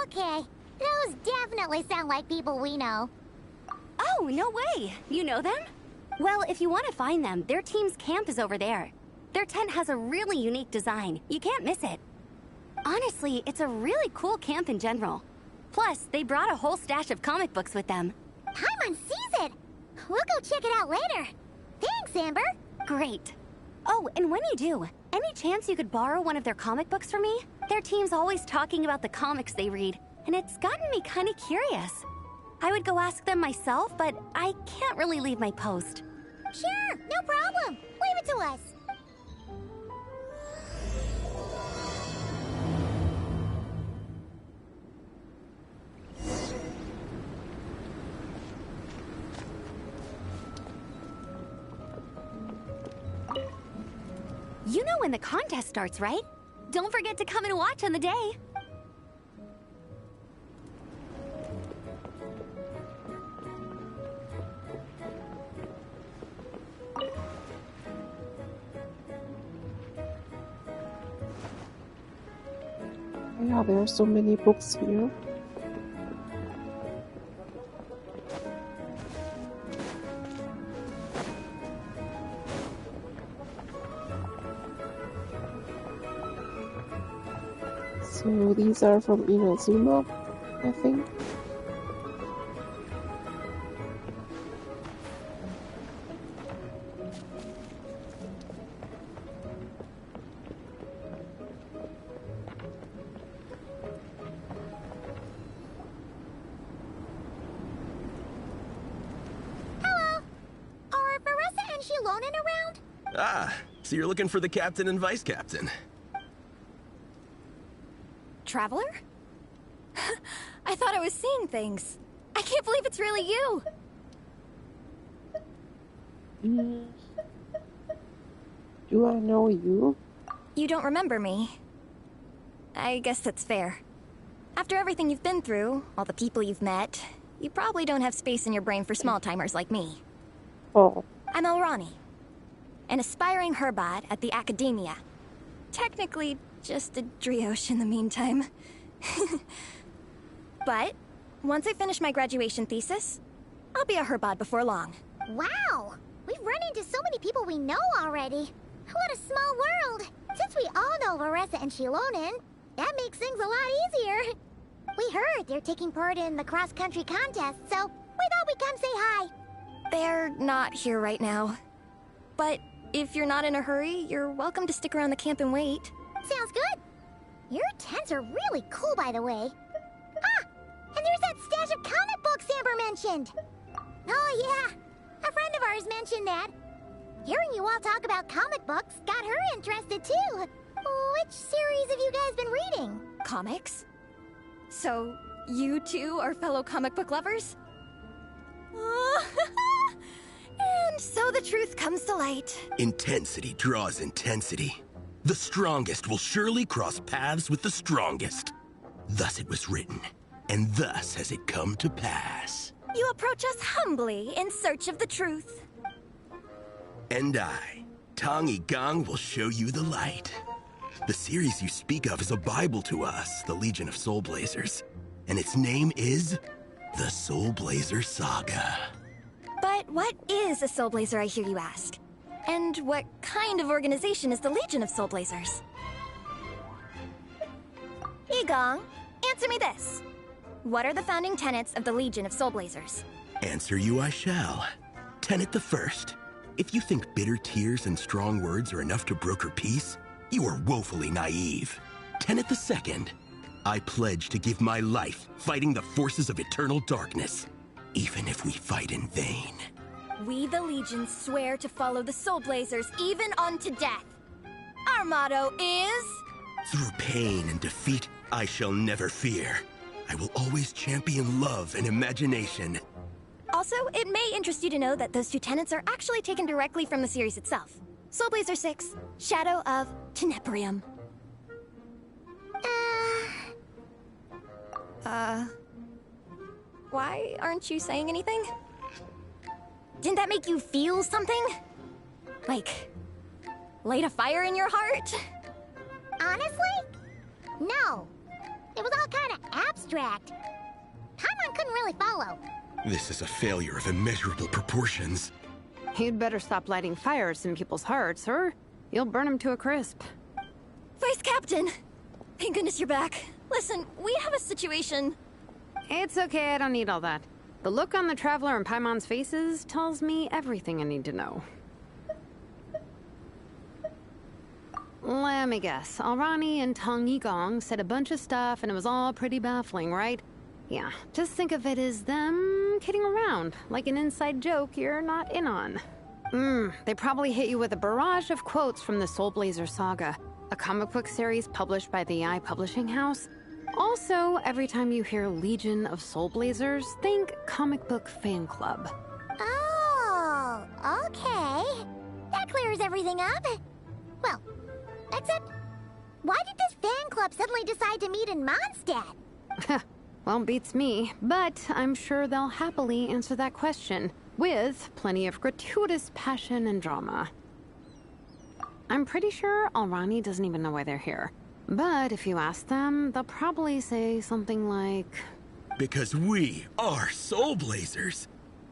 D: Okay, those definitely sound like people we know.
J: Oh, no way! You know them? Well, if you want to find them, their team's camp is over there. Their tent has a really unique design. You can't miss it. Honestly, it's a really cool camp in general. Plus, they brought a whole stash of comic books with them.
D: Paimon sees it! We'll go check it out later. Thanks, Amber!
J: Great. Oh, and when you do, any chance you could borrow one of their comic books for me? Their team's always talking about the comics they read, and it's gotten me kind of curious. I would go ask them myself, but I can't really leave my post.
D: Sure, no problem. Leave it to us.
J: You know when the contest starts, right? Don't forget to come and watch on the day.
B: Yeah, there are so many books here. So these are from Inazuma, I think.
M: Ah, so you're looking for the captain and vice captain.
H: Traveler? I thought I was seeing things. I can't believe it's really you.
B: Do I know you?
H: You don't remember me. I guess that's fair. After everything you've been through, all the people you've met, you probably don't have space in your brain for small-timers like me.
B: Oh.
H: I'm Elrani, an aspiring herbot at the Academia. Technically, just a drioche in the meantime. But, once I finish my graduation thesis, I'll be a herbot before long.
D: Wow! We've run into so many people we know already. What a small world! Since we all know Varessa and Shilonen, that makes things a lot easier. We heard they're taking part in the cross-country contest, so we thought we'd come say hi.
H: They're not here right now. But if you're not in a hurry, you're welcome to stick around the camp and wait.
D: Sounds good. Your tents are really cool, by the way. Ah! And there's that stash of comic books Amber mentioned. Oh, yeah. A friend of ours mentioned that. Hearing you all talk about comic books got her interested, too. Which series have you guys been reading?
H: Comics? So, you two are fellow comic book lovers? And so the truth comes to light.
M: Intensity draws intensity. The strongest will surely cross paths with the strongest. Thus it was written, and thus has it come to pass.
H: You approach us humbly in search of the truth.
M: And I, Tong Yigang, will show you the light. The series you speak of is a Bible to us, the Legion of Soul Blazers. And its name is the Soul Blazer Saga.
H: But what is a Soul Blazer, I hear you ask? And what kind of organization is the Legion of Soul Blazers? Yigang, answer me this. What are the founding tenets of the Legion of Soul Blazers?
M: Answer you I shall. Tenet the first. If you think bitter tears and strong words are enough to broker peace, you are woefully naive. Tenet the second. I pledge to give my life fighting the forces of eternal darkness, even if we fight in vain.
H: We, the Legion, swear to follow the Soul Blazers even unto death. Our motto is...
M: Through pain and defeat, I shall never fear. I will always champion love and imagination.
H: Also, it may interest you to know that those two tenets are actually taken directly from the series itself. Soul Blazer 6, Shadow of Tenebrium. Why aren't you saying anything? Didn't that make you feel something? Like, light a fire in your heart?
D: Honestly? No. It was all kind of abstract. Paimon couldn't really follow.
M: This is a failure of immeasurable proportions.
G: You'd better stop lighting fires in people's hearts, or you'll burn them to a crisp.
H: Vice Captain! Thank goodness you're back. Listen, we have a situation.
G: It's okay, I don't need all that. The look on the Traveler and Paimon's faces tells me everything I need to know. Let me guess. Alrani and Tong Yigang said a bunch of stuff and it was all pretty baffling, right? Yeah, just think of it as them kidding around, like an inside joke you're not in on. They probably hit you with a barrage of quotes from the Soul Blazer Saga, a comic book series published by the AI Publishing House. Also, every time you hear Legion of Soul Blazers, think comic book fan club.
D: Oh, okay. That clears everything up. Well, except, why did this fan club suddenly decide to meet in Mondstadt?
G: Well, beats me, but I'm sure they'll happily answer that question, with plenty of gratuitous passion and drama. I'm pretty sure Alrani doesn't even know why they're here. But if you ask them, they'll probably say something like...
M: Because we are Soul Blazers.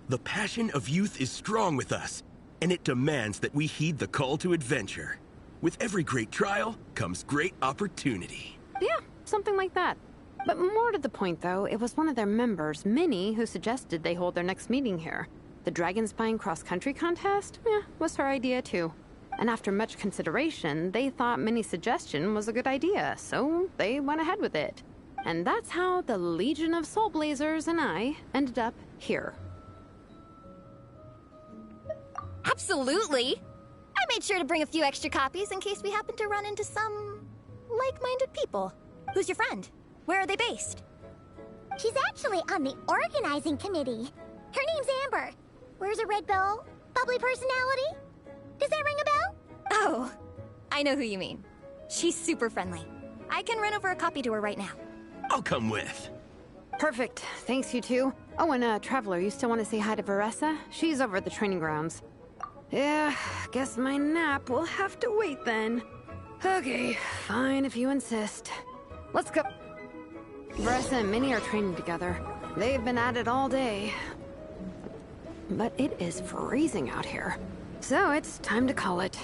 M: The passion of youth is strong with us, and it demands that we heed the call to adventure. With every great trial comes great opportunity.
G: Yeah, something like that. But more to the point, though, it was one of their members, Minnie, who suggested they hold their next meeting here. The Dragon Spying Cross-Country Contest? Yeah, was her idea, too. And after much consideration, they thought Minnie's suggestion was a good idea, so they went ahead with it. And that's how the Legion of Soul Blazers and I ended up here.
N: Absolutely! I made sure to bring a few extra copies in case we happen to run into some like-minded people. Who's your friend? Where are they based?
D: She's actually on the organizing committee. Her name's Amber. Wears a red bow. Bubbly personality. Does that ring a bell?
N: Oh, I know who you mean. She's super friendly. I can run over a copy to her right now.
M: I'll come with.
G: Perfect. Thanks, you two. Oh, and Traveler, you still want to say hi to Veressa? She's over at the training grounds. Yeah, guess my nap will have to wait then. Okay, fine if you insist. Let's go. Veressa and Minnie are training together. They've been at it all day. But it is freezing out here. So it's time to call it.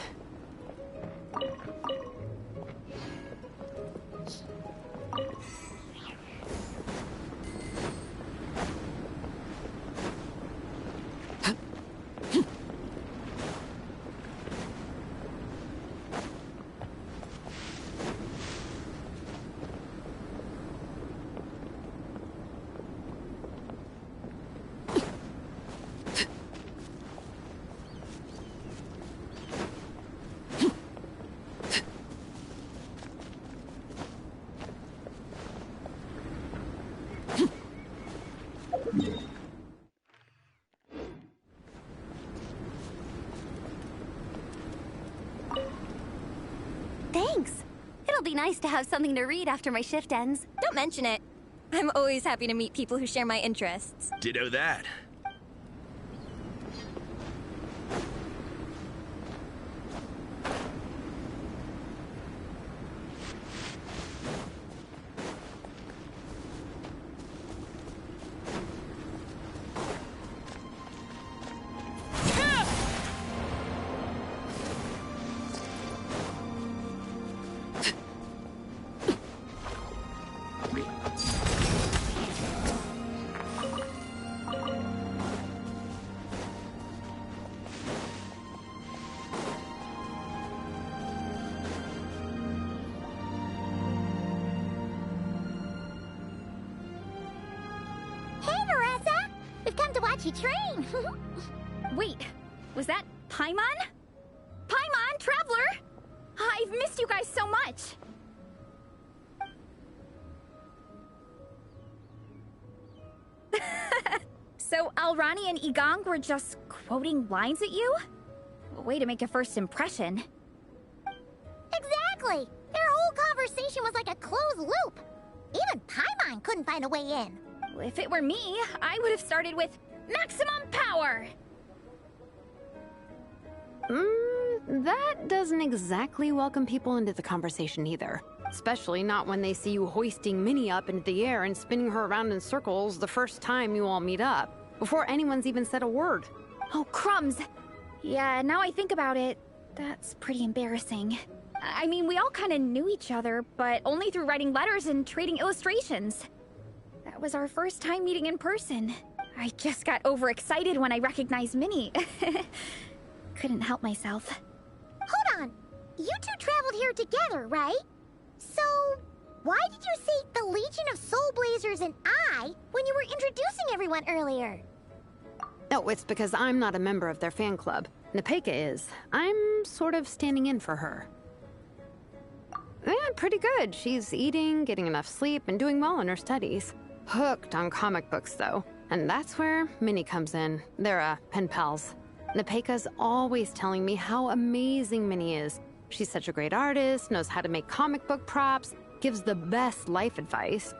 J: Thanks. It'll be nice to have something to read after my shift ends.
N: Don't mention it. I'm always happy to meet people who share my interests.
M: Ditto that.
D: You train.
N: Wait, was that Paimon? Paimon, Traveler! I've missed you guys so much. So Alrani and Igong were just quoting lines at you? Way to make a first impression.
D: Exactly! Their whole conversation was like a closed loop. Even Paimon couldn't find a way in.
N: If it were me, I would have started with maximum power!
G: That doesn't exactly welcome people into the conversation either. Especially not when they see you hoisting Minnie up into the air and spinning her around in circles the first time you all meet up, before anyone's even said a word.
N: Oh, crumbs! Yeah, now I think about it, that's pretty embarrassing. I mean, we all kind of knew each other, but only through writing letters and trading illustrations. That was our first time meeting in person. I just got overexcited when I recognized Minnie. Couldn't help myself.
D: Hold on. You two traveled here together, right? So, why did you say the Legion of Soul Blazers and I when you were introducing everyone earlier?
G: No, it's because I'm not a member of their fan club. Nepeka is. I'm sort of standing in for her. Yeah, pretty good. She's eating, getting enough sleep, and doing well in her studies. Hooked on comic books, though. And that's where Minnie comes in. They're, pen pals. Nepeka's always telling me how amazing Minnie is. She's such a great artist, knows how to make comic book props, gives the best life advice.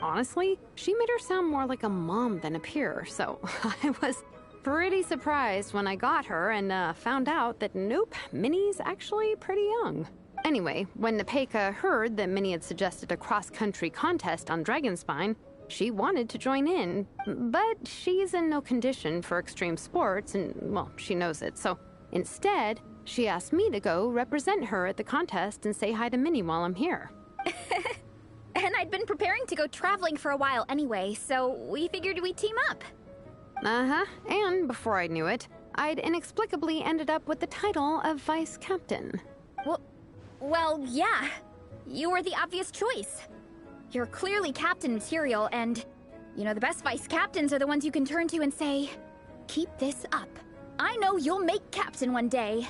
G: Honestly, she made her sound more like a mom than a peer, so I was pretty surprised when I got her and found out that nope, Minnie's actually pretty young. Anyway, when Nepeka heard that Minnie had suggested a cross-country contest on Dragonspine, she wanted to join in, but she's in no condition for extreme sports, and, well, she knows it, so instead, she asked me to go represent her at the contest and say hi to Minnie while I'm here.
N: And I'd been preparing to go traveling for a while anyway, so we figured we'd team up.
G: Uh-huh, and before I knew it, I'd inexplicably ended up with the title of Vice Captain.
N: Well, yeah. You were the obvious choice. You're clearly captain material, and, you know, the best vice captains are the ones you can turn to and say, keep this up. I know you'll make captain one day.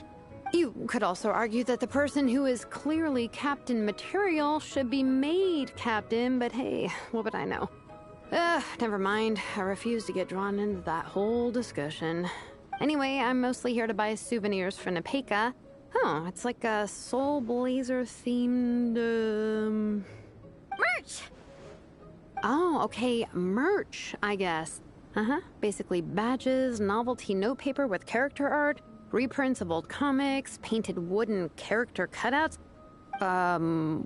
G: You could also argue that the person who is clearly captain material should be made captain, but hey, what would I know? Never mind. I refuse to get drawn into that whole discussion. Anyway, I'm mostly here to buy souvenirs for Nepeka. Oh, it's like a Soul Blazer themed,
N: Merch!
G: Oh, okay, merch, I guess. Uh-huh, basically badges, novelty notepaper with character art, reprints of old comics, painted wooden character cutouts.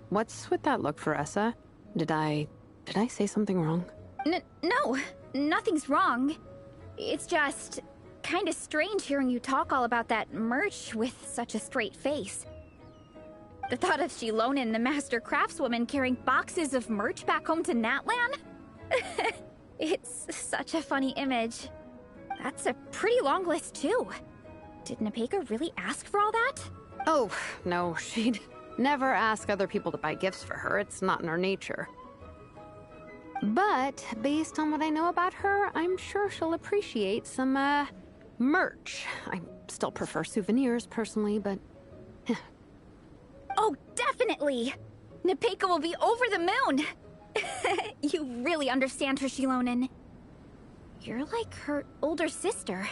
G: What's with that look, Veressa? Did I say something wrong?
N: No, nothing's wrong. It's just kind of strange hearing you talk all about that merch with such a straight face. The thought of Shilonen, the master craftswoman, carrying boxes of merch back home to Natlan? It's such a funny image. That's a pretty long list, too. Did Nepeka really ask for all that?
G: Oh, no, she'd never ask other people to buy gifts for her. It's not in her nature. But, based on what I know about her, I'm sure she'll appreciate some, merch. I still prefer souvenirs, personally, but...
N: Oh, definitely! Nepeka will be over the moon! You really understand her, Shilonen. You're like her older sister.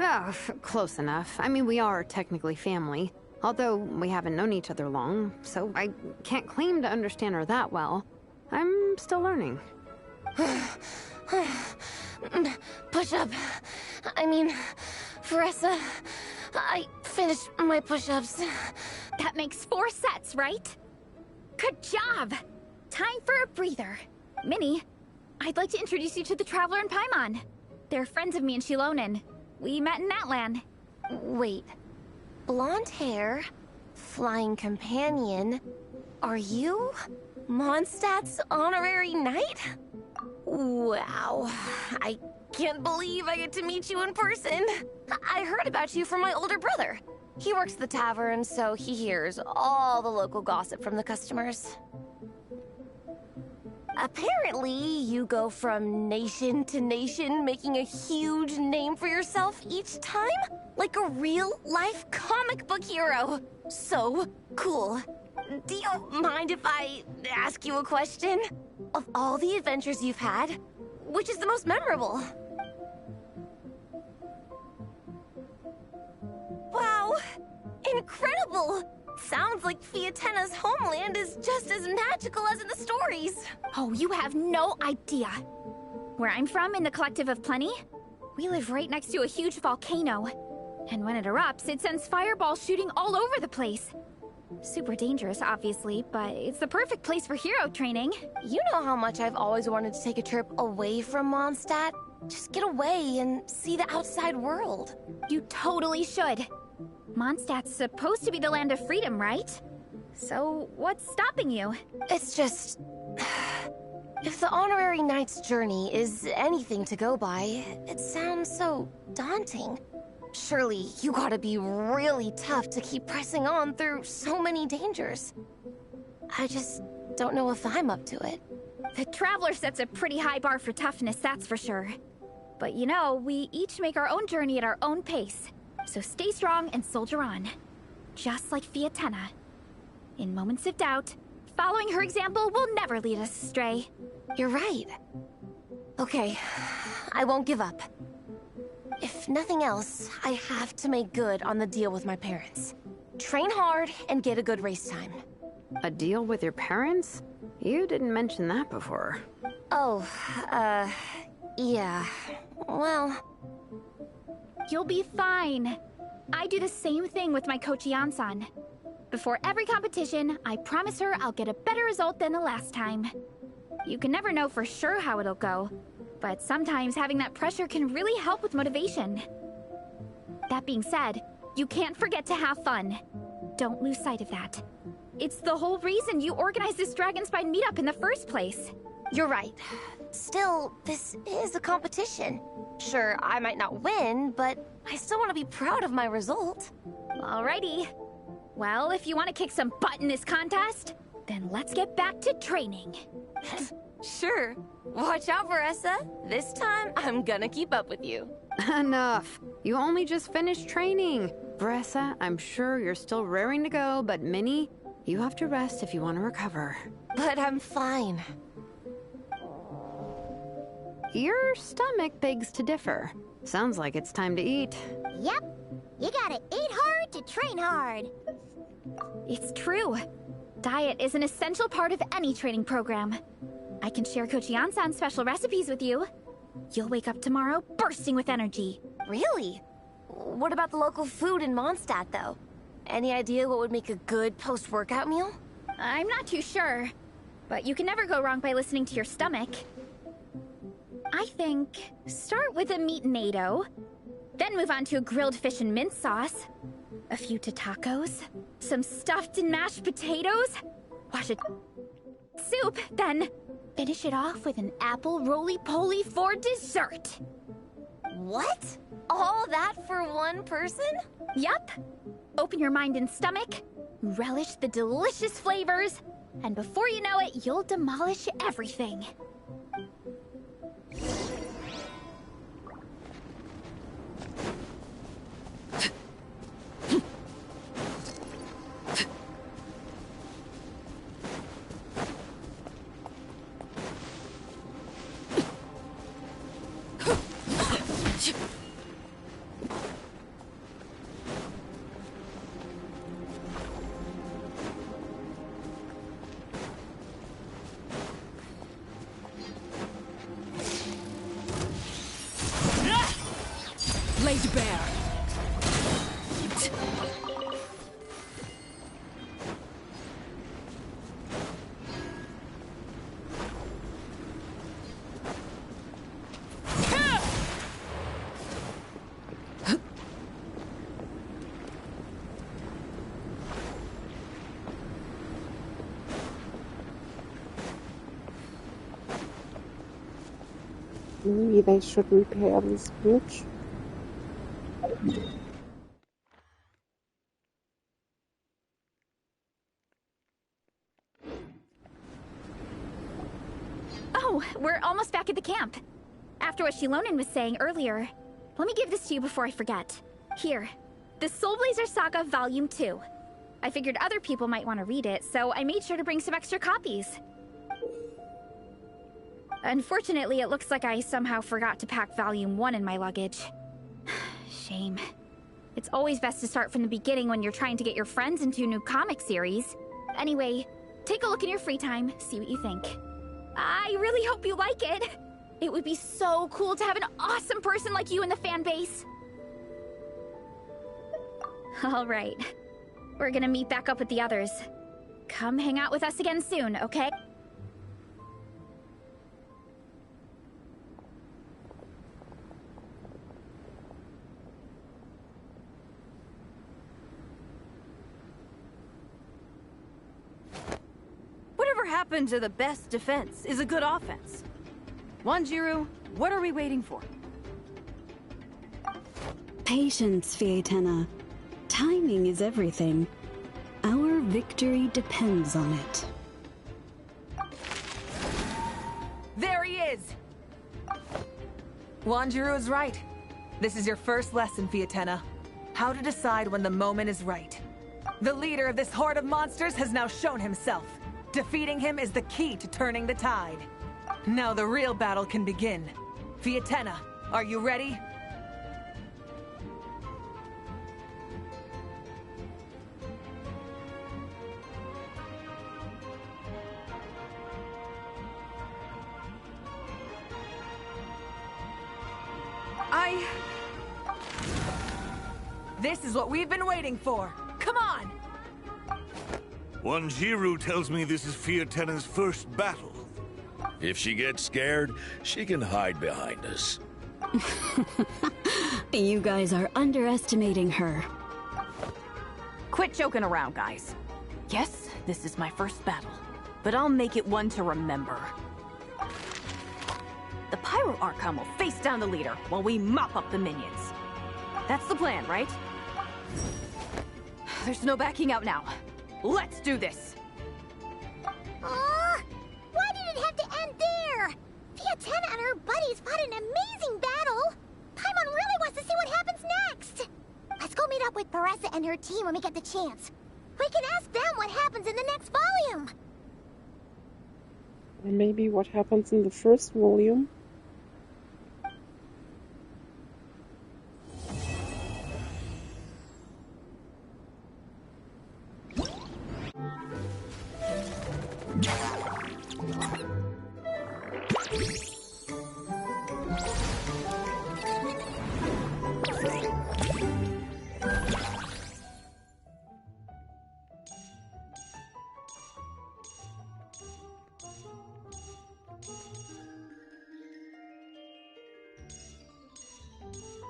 G: Oh, close enough. I mean, we are technically family, although we haven't known each other long, so I can't claim to understand her that well. I'm still learning.
O: Push-up. I mean, Veressa, I finished my push-ups.
N: That makes 4 sets, right? Good job! Time for a breather. Minnie, I'd like to introduce you to the Traveler and Paimon. They're friends of me and Shilonen. We met in Atlan.
O: Wait. Blonde hair, flying companion. Are you Mondstadt's honorary knight? Wow. I can't believe I get to meet you in person. I heard about you from my older brother. He works at the tavern, so he hears all the local gossip from the customers. Apparently, you go from nation to nation, making a huge name for yourself each time? Like a real-life comic book hero. So cool. Do you mind if I ask you a question? Of all the adventures you've had, which is the most memorable? Wow! Incredible! Sounds like Fiatena's homeland is just as magical as in the stories.
N: Oh, you have no idea. Where I'm from, in the Collective of Plenty, we live right next to a huge volcano. And when it erupts, it sends fireballs shooting all over the place. Super dangerous, obviously, but it's the perfect place for hero training.
O: You know how much I've always wanted to take a trip away from Mondstadt? Just get away and see the outside world.
N: You totally should. Mondstadt's supposed to be the land of freedom, right? So, what's stopping you?
O: It's just... if the honorary knight's journey is anything to go by, it sounds so daunting. Surely you gotta be really tough to keep pressing on through so many dangers. I just don't know if I'm up to it.
N: The Traveler sets a pretty high bar for toughness, that's for sure. But you know, we each make our own journey at our own pace. So stay strong and soldier on. Just like Fiatena. In moments of doubt, following her example will never lead us astray.
O: You're right. Okay, I won't give up. If nothing else, I have to make good on the deal with my parents. Train hard and get a good race time.
G: A deal with your parents? You didn't mention that before.
O: Oh, yeah. Well...
N: You'll be fine. I do the same thing with my coach Yansan. Before every competition, I promise her I'll get a better result than the last time. You can never know for sure how it'll go, but sometimes having that pressure can really help with motivation. That being said, you can't forget to have fun. Don't lose sight of that. It's the whole reason you organized this Dragonspine meetup in the first place.
O: You're right. Still, this is a competition. Sure, I might not win, but I still want to be proud of my result.
N: Alrighty. Well, if you want to kick some butt in this contest, then let's get back to training.
O: Sure. Watch out, Veressa. This time, I'm gonna keep up with you.
G: Enough. You only just finished training. Veressa, I'm sure you're still raring to go, but Minnie, you have to rest if you want to recover.
O: But I'm fine.
G: Your stomach begs to differ. Sounds like it's time to eat.
D: Yep. You gotta eat hard to train hard.
N: It's true. Diet is an essential part of any training program. I can share Coach Yansan's special recipes with you. You'll wake up tomorrow bursting with energy.
O: Really? What about the local food in Mondstadt, though? Any idea what would make a good post-workout meal?
N: I'm not too sure, but you can never go wrong by listening to your stomach. I think start with a meat natto, then move on to a grilled fish and mint sauce, a few tacos, some stuffed and mashed potatoes, wash a soup, then finish it off with an apple roly-poly for dessert.
O: What? All that for one person?
N: Yup. Open your mind and stomach, relish the delicious flavors, and before you know it, you'll demolish everything.
B: Maybe they should repair this bridge.
N: Oh, we're almost back at the camp. After what Shilonen was saying earlier, let me give this to you before I forget. Here, the Soul Blazer Saga Volume 2. I figured other people might want to read it, so I made sure to bring some extra copies. Unfortunately, it looks like I somehow forgot to pack Volume 1 in my luggage. Shame. It's always best to start from the beginning when you're trying to get your friends into a new comic series. Anyway, take a look in your free time, see what you think. I really hope you like it. It would be so cool to have an awesome person like you in the fan base. All right. We're gonna meet back up with the others. Come hang out with us again soon, okay?
P: Whatever happened to the best defense is a good offense? Wanjiru, what are we waiting for?
Q: Patience, Fietena. Timing is everything. Our victory depends on it.
P: There he is! Wanjiru is right. This is your first lesson, Fietena. How to decide when the moment is right. The leader of this horde of monsters has now shown himself. Defeating him is the key to turning the tide. Now the real battle can begin. Fietena, are you ready? This is what we've been waiting for. Come on!
C: Wanjiru tells me this is Fietena's first battle.
R: If she gets scared, she can hide behind us.
Q: You guys are underestimating her.
P: Quit joking around, guys. Yes, this is my first battle, but I'll make it one to remember. The Pyro Archon will face down the leader while we mop up the minions. That's the plan, right? There's no backing out now. Let's do this!
D: Why did it have to end there? Fietena and her buddies fought an amazing battle! Paimon really wants to see what happens next! Let's go meet up with Paressa and her team when we get the chance. We can ask them what happens in the next volume!
B: Or maybe what happens in the first volume?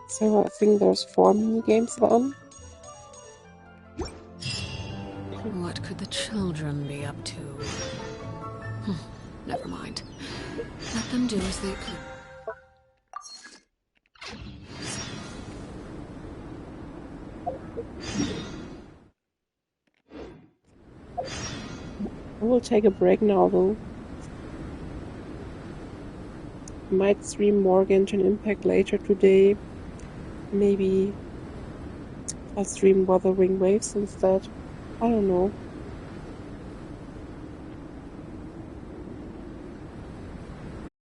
B: So I think there's 4 minigames then.
K: What could the children be up to? Never mind. Let them do as they please.
B: I will take a break now though. Might stream more Genshin Impact later today. Maybe I'll stream Wuthering Waves instead. I don't know.